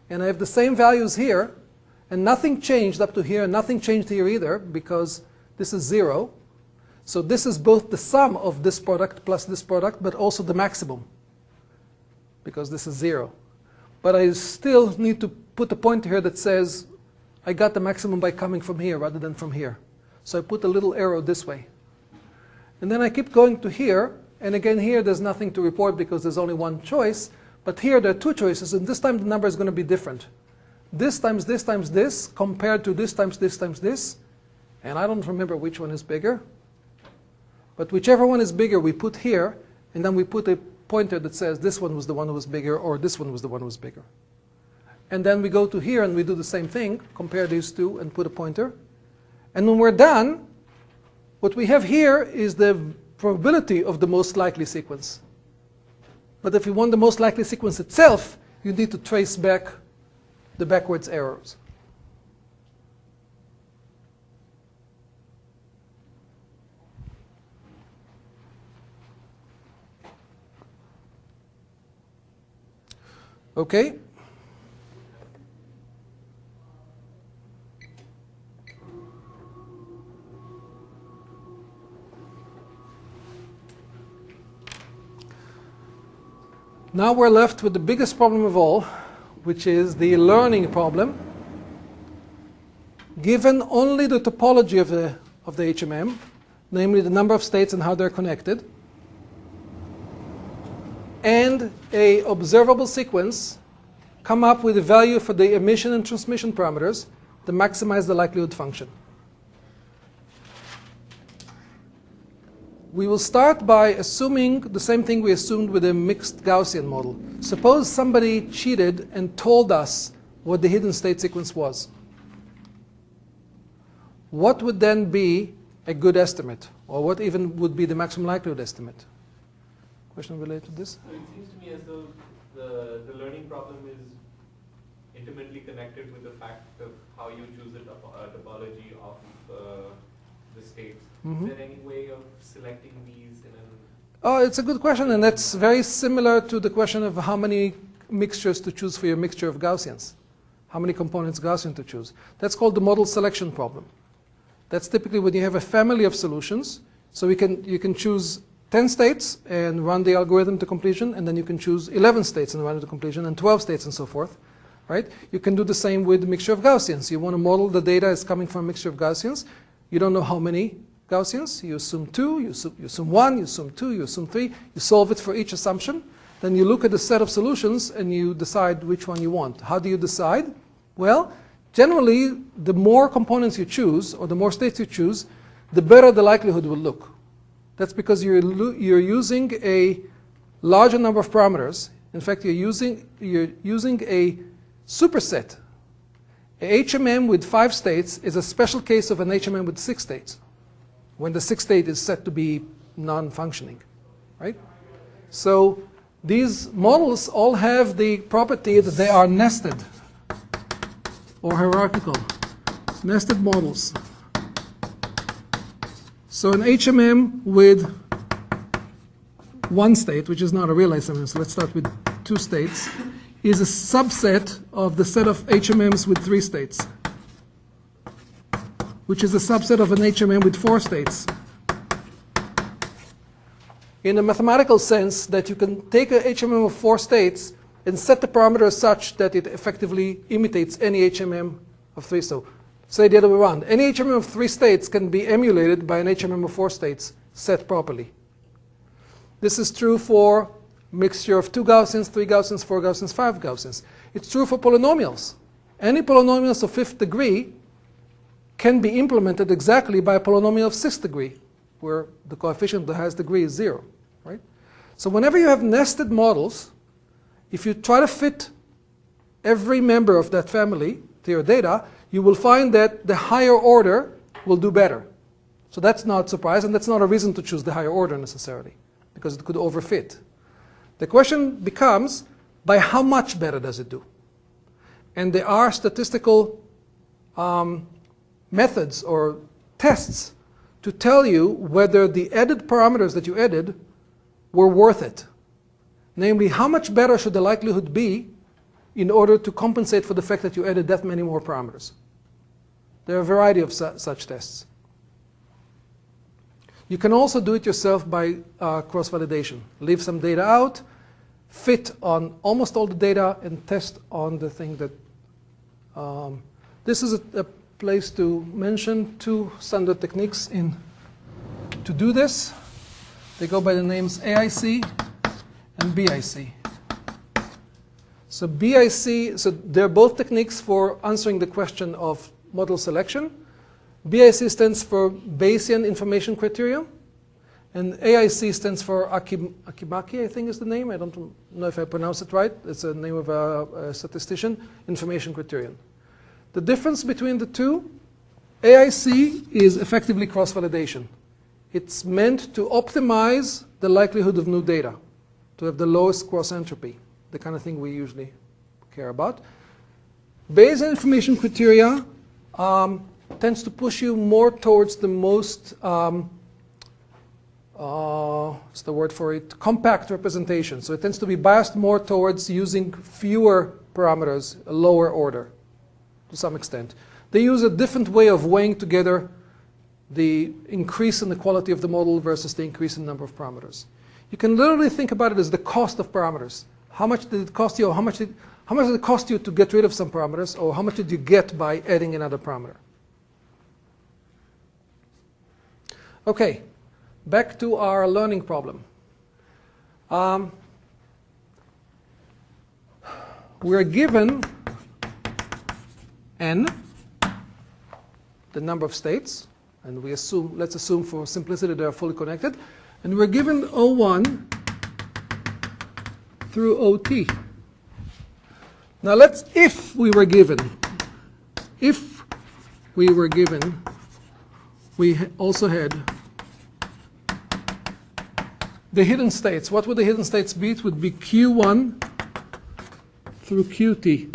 and I have the same values here, and nothing changed up to here, and nothing changed here either, because this is 0. So this is both the sum of this product plus this product, but also the maximum, because this is 0. But I still need to put a pointer here that says I got the maximum by coming from here rather than from here. So I put a little arrow this way. And then I keep going to here. And again, here there's nothing to report because there's only one choice. But here there are two choices, and this time the number is going to be different. This times this compared to this times this times this. And I don't remember which one is bigger. But whichever one is bigger, we put here, and then we put a pointer that says this one was the one who was bigger, or this one was the one who was bigger. And then we go to here and we do the same thing, compare these two and put a pointer. And when we're done, what we have here is the probability of the most likely sequence. But if you want the most likely sequence itself, you need to trace back the backwards errors. Okay? Now we're left with the biggest problem of all, which is the learning problem. Given only the topology of the HMM, namely the number of states and how they're connected, and a observable sequence, come up with a value for the emission and transmission parameters to maximize the likelihood function. We will start by assuming the same thing we assumed with a mixed Gaussian model. Suppose somebody cheated and told us what the hidden state sequence was. What would then be a good estimate? Or what even would be the maximum likelihood estimate? Question related to this? So it seems to me as though the learning problem is intimately connected with the fact of how you choose a topology of the states. Mm-hmm. Is there any way of selecting these in an... Oh, it's a good question, and that's very similar to the question of how many mixtures to choose for your mixture of Gaussians. How many components Gaussian to choose. That's called the model selection problem. That's typically when you have a family of solutions. So you can choose 10 states and run the algorithm to completion, and then you can choose 11 states and run it to completion, and 12 states and so forth. Right? You can do the same with the mixture of Gaussians. You want to model the data is coming from a mixture of Gaussians. You don't know how many Gaussians. You assume 2, you assume 1, you assume 2, you assume 3. You solve it for each assumption. Then you look at the set of solutions and you decide which one you want. How do you decide? Well, generally, the more components you choose, or the more states you choose, the better the likelihood will look. That's because you're using a larger number of parameters. In fact, you're using a superset. A HMM with 5 states is a special case of an HMM with 6 states, when the 6th state is set to be non-functioning, right? So these models all have the property that they are nested or hierarchical, nested models. So an HMM with 1 state, which is not a real HMM, so let's start with 2 states, is a subset of the set of HMMs with 3 states, which is a subset of an HMM with 4 states. In a mathematical sense, that you can take a HMM of 4 states and set the parameters such that it effectively imitates any HMM of 3. So say the other way around. Any HMM of 3 states can be emulated by an HMM of 4 states set properly. This is true for mixture of 2 Gaussians, 3 Gaussians, 4 Gaussians, 5 Gaussians. It's true for polynomials. Any polynomials of 5th degree can be implemented exactly by a polynomial of 6th degree, where the coefficient of the highest degree is 0. Right? So whenever you have nested models, if you try to fit every member of that family to your data, you will find that the higher order will do better. So that's not a surprise, and that's not a reason to choose the higher order necessarily, because it could overfit. The question becomes, by how much better does it do? And there are statistical methods or tests to tell you whether the added parameters that you added were worth it. Namely, how much better should the likelihood be in order to compensate for the fact that you added that many more parameters? There are a variety of such tests. You can also do it yourself by cross-validation. Leave some data out, fit on almost all the data, and test on the thing that... this is a place to mention 2 standard techniques to do this. They go by the names AIC and BIC. So BIC, so they're both techniques for answering the question of model selection. BIC stands for Bayesian Information Criterion, and AIC stands for Akimaki, I think is the name. I don't know if I pronounce it right. It's the name of a statistician, Information Criterion. The difference between the two, AIC is effectively cross-validation. It's meant to optimize the likelihood of new data, to have the lowest cross-entropy, the kind of thing we usually care about. Bayesian information criteria tends to push you more towards the most, what's the word for it, compact representation. So it tends to be biased more towards using fewer parameters, a lower order, to some extent. They use a different way of weighing together the increase in the quality of the model versus the increase in the number of parameters. You can literally think about it as the cost of parameters. How much did it cost you, or how much did it cost you to get rid of some parameters, or how much did you get by adding another parameter? Okay, back to our learning problem. We're given n, the number of states, and we assume, let's assume for simplicity they are fully connected, and we're given O1 through OT. Now if we were given, we also had the hidden states. What would the hidden states be? It would be Q1 through Qt,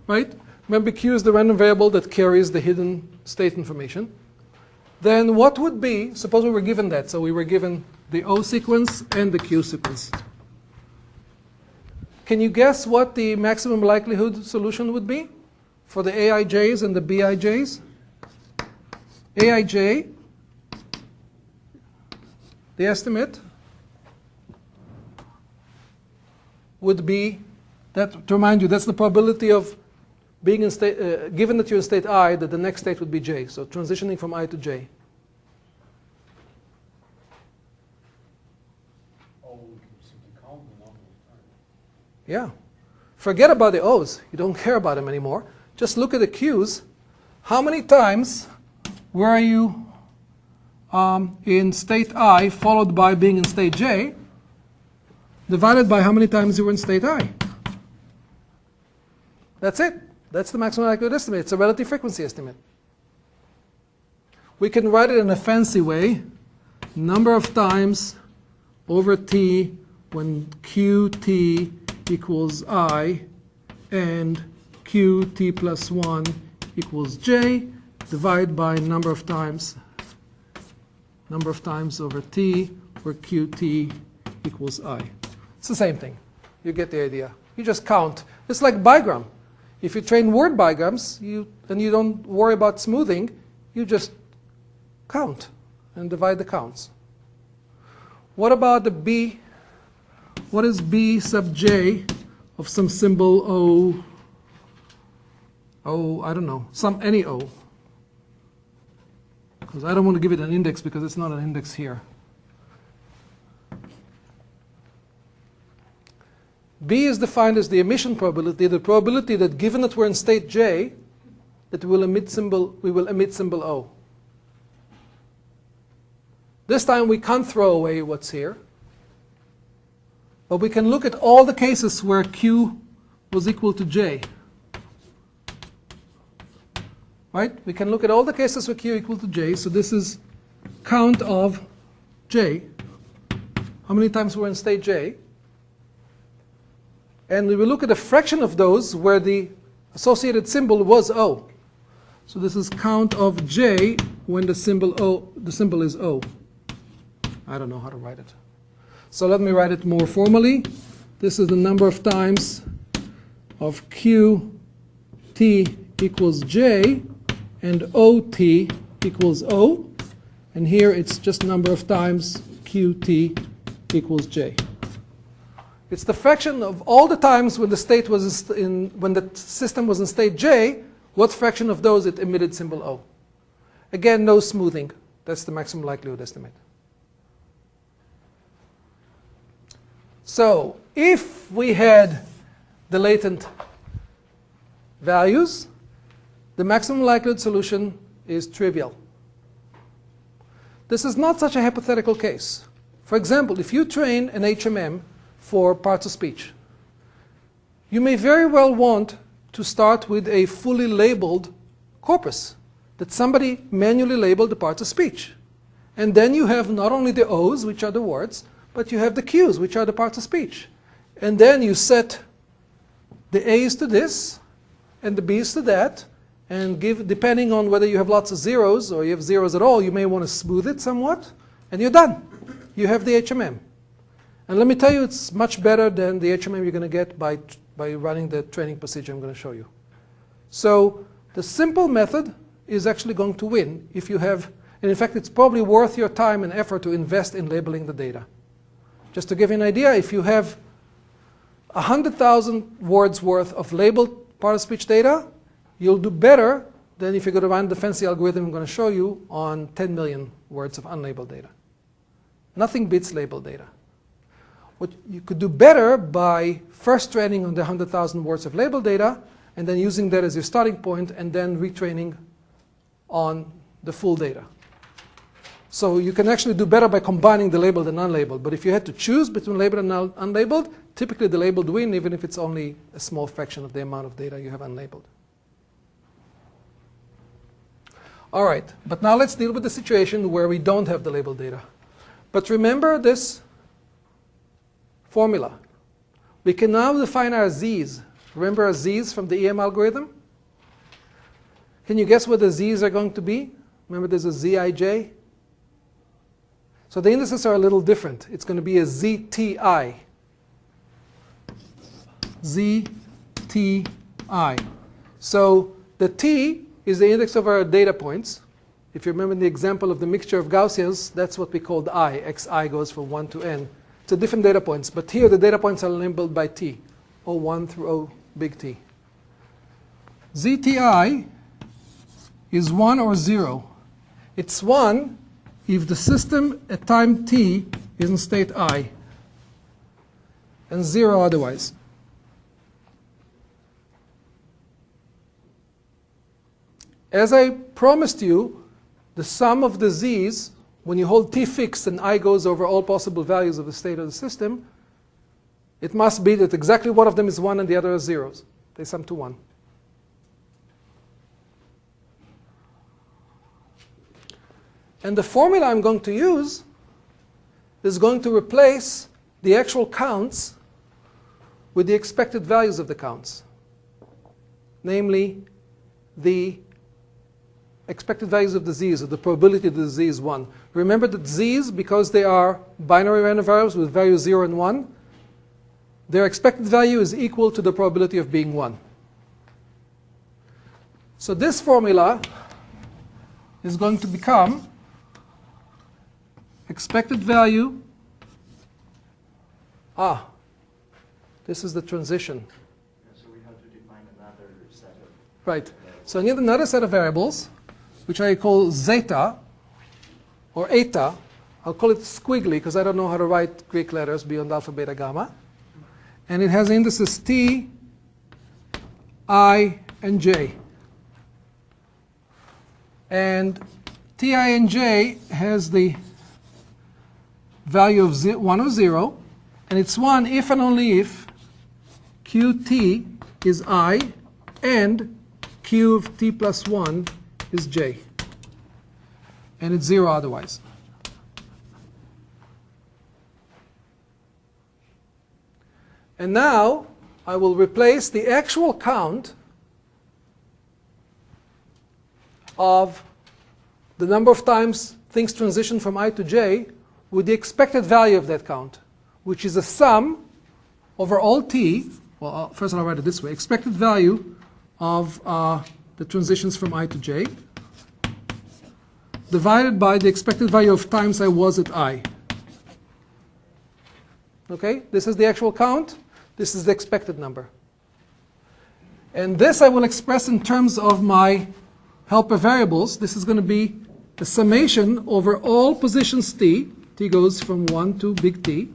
right? Remember, Q is the random variable that carries the hidden state information. Then what would be, suppose we were given that, so we were given the O sequence and the Q sequence. Can you guess what the maximum likelihood solution would be for the AIJs and the BIJs? AIJ, the estimate would be, that, to remind you, that's the probability of being in state, given that you're in state I, that the next state would be J. So transitioning from I to J. Oh, we can simply count the number of times. Yeah. Forget about the O's. You don't care about them anymore. Just look at the Q's. How many times were you in state I followed by being in state J, divided by how many times you were in state I? That's it. That's the maximum likelihood estimate. It's a relative frequency estimate. We can write it in a fancy way. Number of times over T when Qt equals I and Qt plus 1 equals J, divide by number of times over T where Qt equals I. It's the same thing. You get the idea. You just count. It's like bigram. If you train word bigrams and you don't worry about smoothing, you just count and divide the counts. What about the B? What is B sub J of some symbol O? Oh, I don't know. Any O. Because I don't want to give it an index because it's not an index here. B is defined as the emission probability, the probability that given that we're in state J, that we will emit symbol O. This time we can't throw away what's here, but we can look at all the cases where Q was equal to J. Right? We can look at all the cases where Q equal to J. So this is count of J. How many times we're in state J? And we will look at a fraction of those where the associated symbol was O. So this is count of J when the symbol is O. I don't know how to write it. So let me write it more formally. This is the number of times of Qt equals J and OT equals O. And here it's just number of times Qt equals J. It's the fraction of all the times when the state was when the system was in state J, what fraction of those it emitted symbol O. Again, no smoothing. That's the maximum likelihood estimate. So if we had the latent values, the maximum likelihood solution is trivial. This is not such a hypothetical case. For example, if you train an HMM for parts of speech, you may very well want to start with a fully labeled corpus that somebody manually labeled the parts of speech. And then you have not only the O's, which are the words, but you have the Q's, which are the parts of speech. And then you set the A's to this, and the B's to that, and give, depending on whether you have lots of zeros or you have zeros at all, you may want to smooth it somewhat, and you're done. You have the HMM. And let me tell you, it's much better than the HMM you're going to get by running the training procedure I'm going to show you. So the simple method is actually going to win if you have, and in fact, it's probably worth your time and effort to invest in labeling the data. Just to give you an idea, if you have 100,000 words worth of labeled part of speech data, you'll do better than if you're going to run the fancy algorithm I'm going to show you on 10 million words of unlabeled data. Nothing beats labeled data. What you could do better by first training on the 100,000 words of labeled data, and then using that as your starting point, and then retraining on the full data. So you can actually do better by combining the labeled and unlabeled. But if you had to choose between labeled and unlabeled, typically the labeled win, even if it's only a small fraction of the amount of data you have unlabeled. All right, but now let's deal with the situation where we don't have the labeled data. But remember this formula. We can now define our z's. Remember our z's from the EM algorithm? Can you guess what the z's are going to be? Remember there's a zij? So the indices are a little different. It's going to be a zti. zti. So the t is the index of our data points. If you remember the example of the mixture of Gaussians, that's what we call the I. xi goes from 1 to n. It's a different data points, but here the data points are labeled by t, O1 through O big T. zti is 1 or 0. It's 1 if the system at time t is in state I, and 0 otherwise. As I promised you, the sum of the z's, when you hold t fixed and I goes over all possible values of the state of the system, it must be that exactly one of them is 1 and the other is zeros. They sum to 1. And the formula I'm going to use is going to replace the actual counts with the expected values of the counts. Namely, the expected values of the z's, or the probability that the z is 1. Remember that z's, because they are binary random variables with values 0 and 1, their expected value is equal to the probability of being 1. So this formula is going to become expected value. This is the transition. So we have to define another set of... Right. So I need another set of variables, which I call zeta, or eta. I'll call it squiggly, because I don't know how to write Greek letters beyond alpha, beta, gamma. And it has indices t, I, and j. And ti and j has the value of 1 or 0, and it's 1 if and only if qt is I and q of t plus 1 is j. And it's 0 otherwise. And now I will replace the actual count of the number of times things transition from I to j with the expected value of that count, which is a sum over all t. Well, first I'll write it this way. Expected value of the transitions from I to j divided by the expected value of times I was at I. Okay? This is the actual count. This is the expected number. And this I will express in terms of my helper variables. This is going to be the summation over all positions t. T goes from 1 to big T,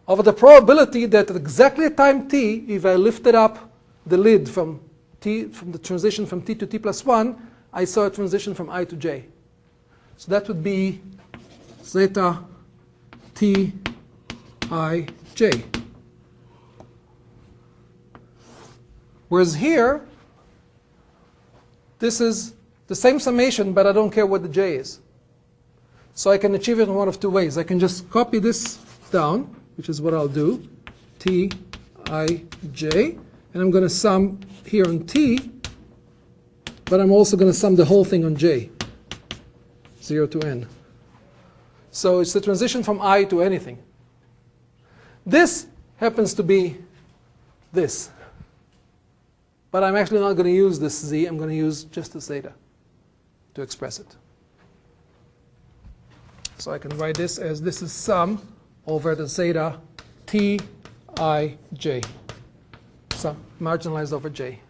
of the probability that at exactly at time t, if I lifted up the lid from the transition from t to t plus 1, I saw a transition from I to j. So that would be zeta t I j. Whereas here, this is the same summation, but I don't care what the j is. So I can achieve it in one of two ways. I can just copy this down, which is what I'll do, t I j, and I'm going to sum here on t, but I'm also going to sum the whole thing on j, 0 to n. So it's the transition from I to anything. This happens to be this. But I'm actually not going to use this z. I'm going to use just the zeta to express it. So I can write this as this is sum over the zeta t I j. So marginalized over j.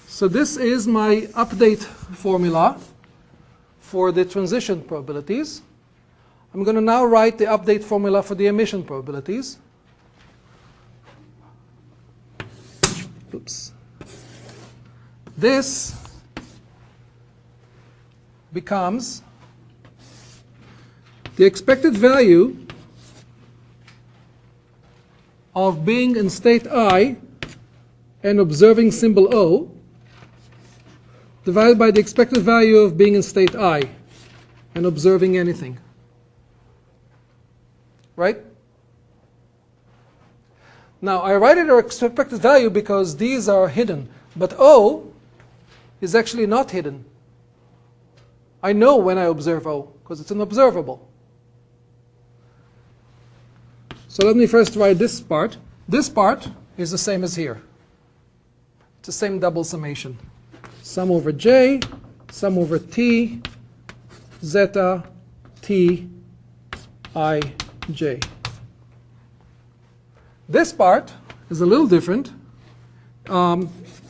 So this is my update formula for the transition probabilities. I'm going to now write the update formula for the emission probabilities. Oops. This becomes the expected value of being in state I and observing symbol O divided by the expected value of being in state I and observing anything. Right? Now, I write it as expected value because these are hidden. But O is actually not hidden. I know when I observe O because it's an observable. So let me first write this part. This part is the same as here. It's the same double summation. Sum over j, sum over t, zeta t I j. This part is a little different.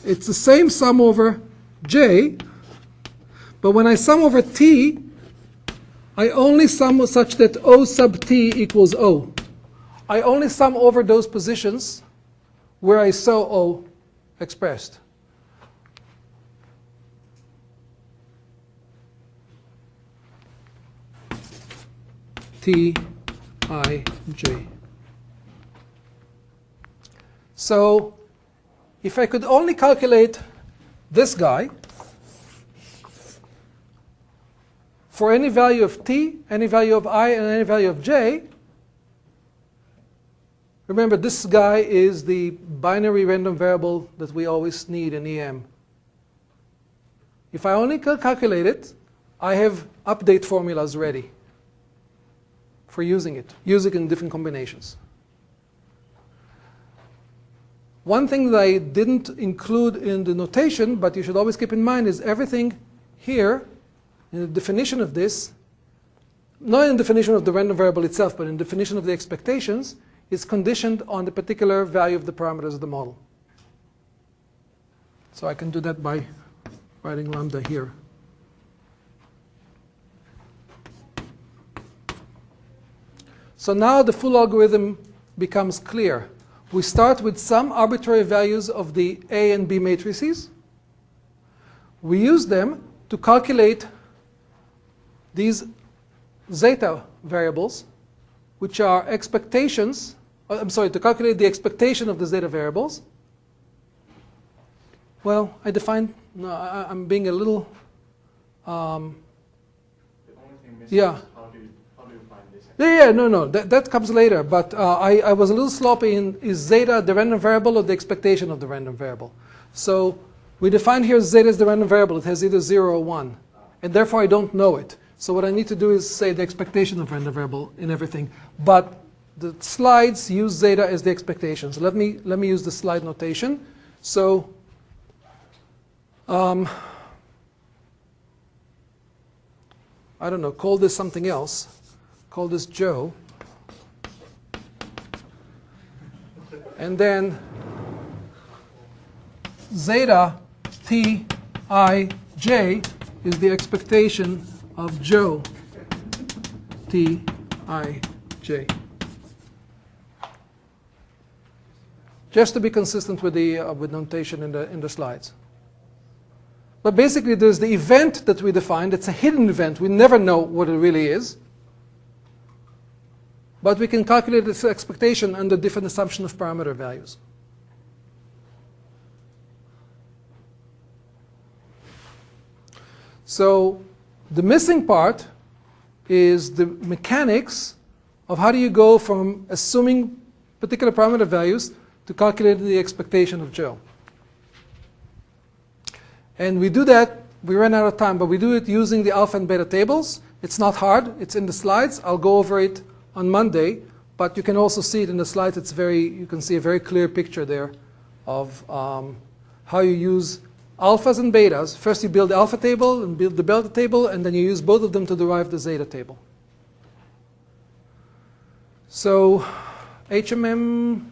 It's the same sum over j, but when I sum over t, I only sum such that O sub t equals O. I only sum over those positions where I saw O expressed. T I j. So if I could only calculate this guy for any value of t, any value of I, and any value of j, remember this guy is the binary random variable that we always need in EM. If I only calculate it, I have update formulas ready for using it. Use it in different combinations. One thing that I didn't include in the notation, but you should always keep in mind, is everything here in the definition of this, not in the definition of the random variable itself, but in the definition of the expectations, is conditioned on the particular value of the parameters of the model. So I can do that by writing lambda here. So now the full algorithm becomes clear. We start with some arbitrary values of the A and B matrices. We use them to calculate these zeta variables, which are expectations. To calculate the expectation of the zeta variables. Well, I defined, no, I'm being a little, The only thing missing yeah. is how do you find this? No, that comes later. But I was a little sloppy in, is zeta the random variable or the expectation of the random variable? So we define here zeta as the random variable. It has either 0 or 1. And therefore I don't know it. So what I need to do is say the expectation of random variable in everything. But the slides use zeta as the expectation. So let me use the slide notation. So I don't know, call this something else. Call this Joe. And then zeta t I j is the expectation of Joe t ij. Just to be consistent with the with notation in the slides. But basically, there's the event that we defined. It's a hidden event. We never know what it really is. But we can calculate its expectation under different assumption of parameter values. So the missing part is the mechanics of how do you go from assuming particular parameter values to calculate the expectation of Joe. And we do that, we ran out of time, but we do it using the alpha and beta tables. It's not hard, it's in the slides. I'll go over it on Monday, but you can also see it in the slides. It's you can see a very clear picture there of how you use alphas and betas. First you build the alpha table and build the beta table, and then you use both of them to derive the zeta table. So HMM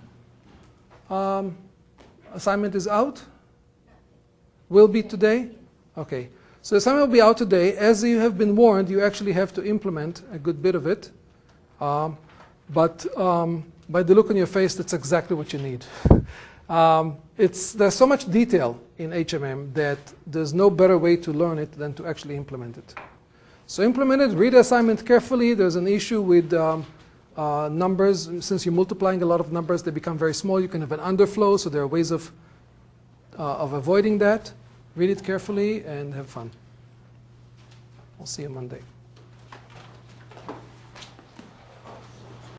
assignment is out. Will be today? Okay. So the assignment will be out today. As you have been warned, you actually have to implement a good bit of it. But by the look on your face, that's exactly what you need. There's so much detail in HMM that there's no better way to learn it than to actually implement it. So implement it, read the assignment carefully. There's an issue with numbers. Since you're multiplying a lot of numbers, they become very small. You can have an underflow, so there are ways of avoiding that. Read it carefully and have fun. I'll see you Monday.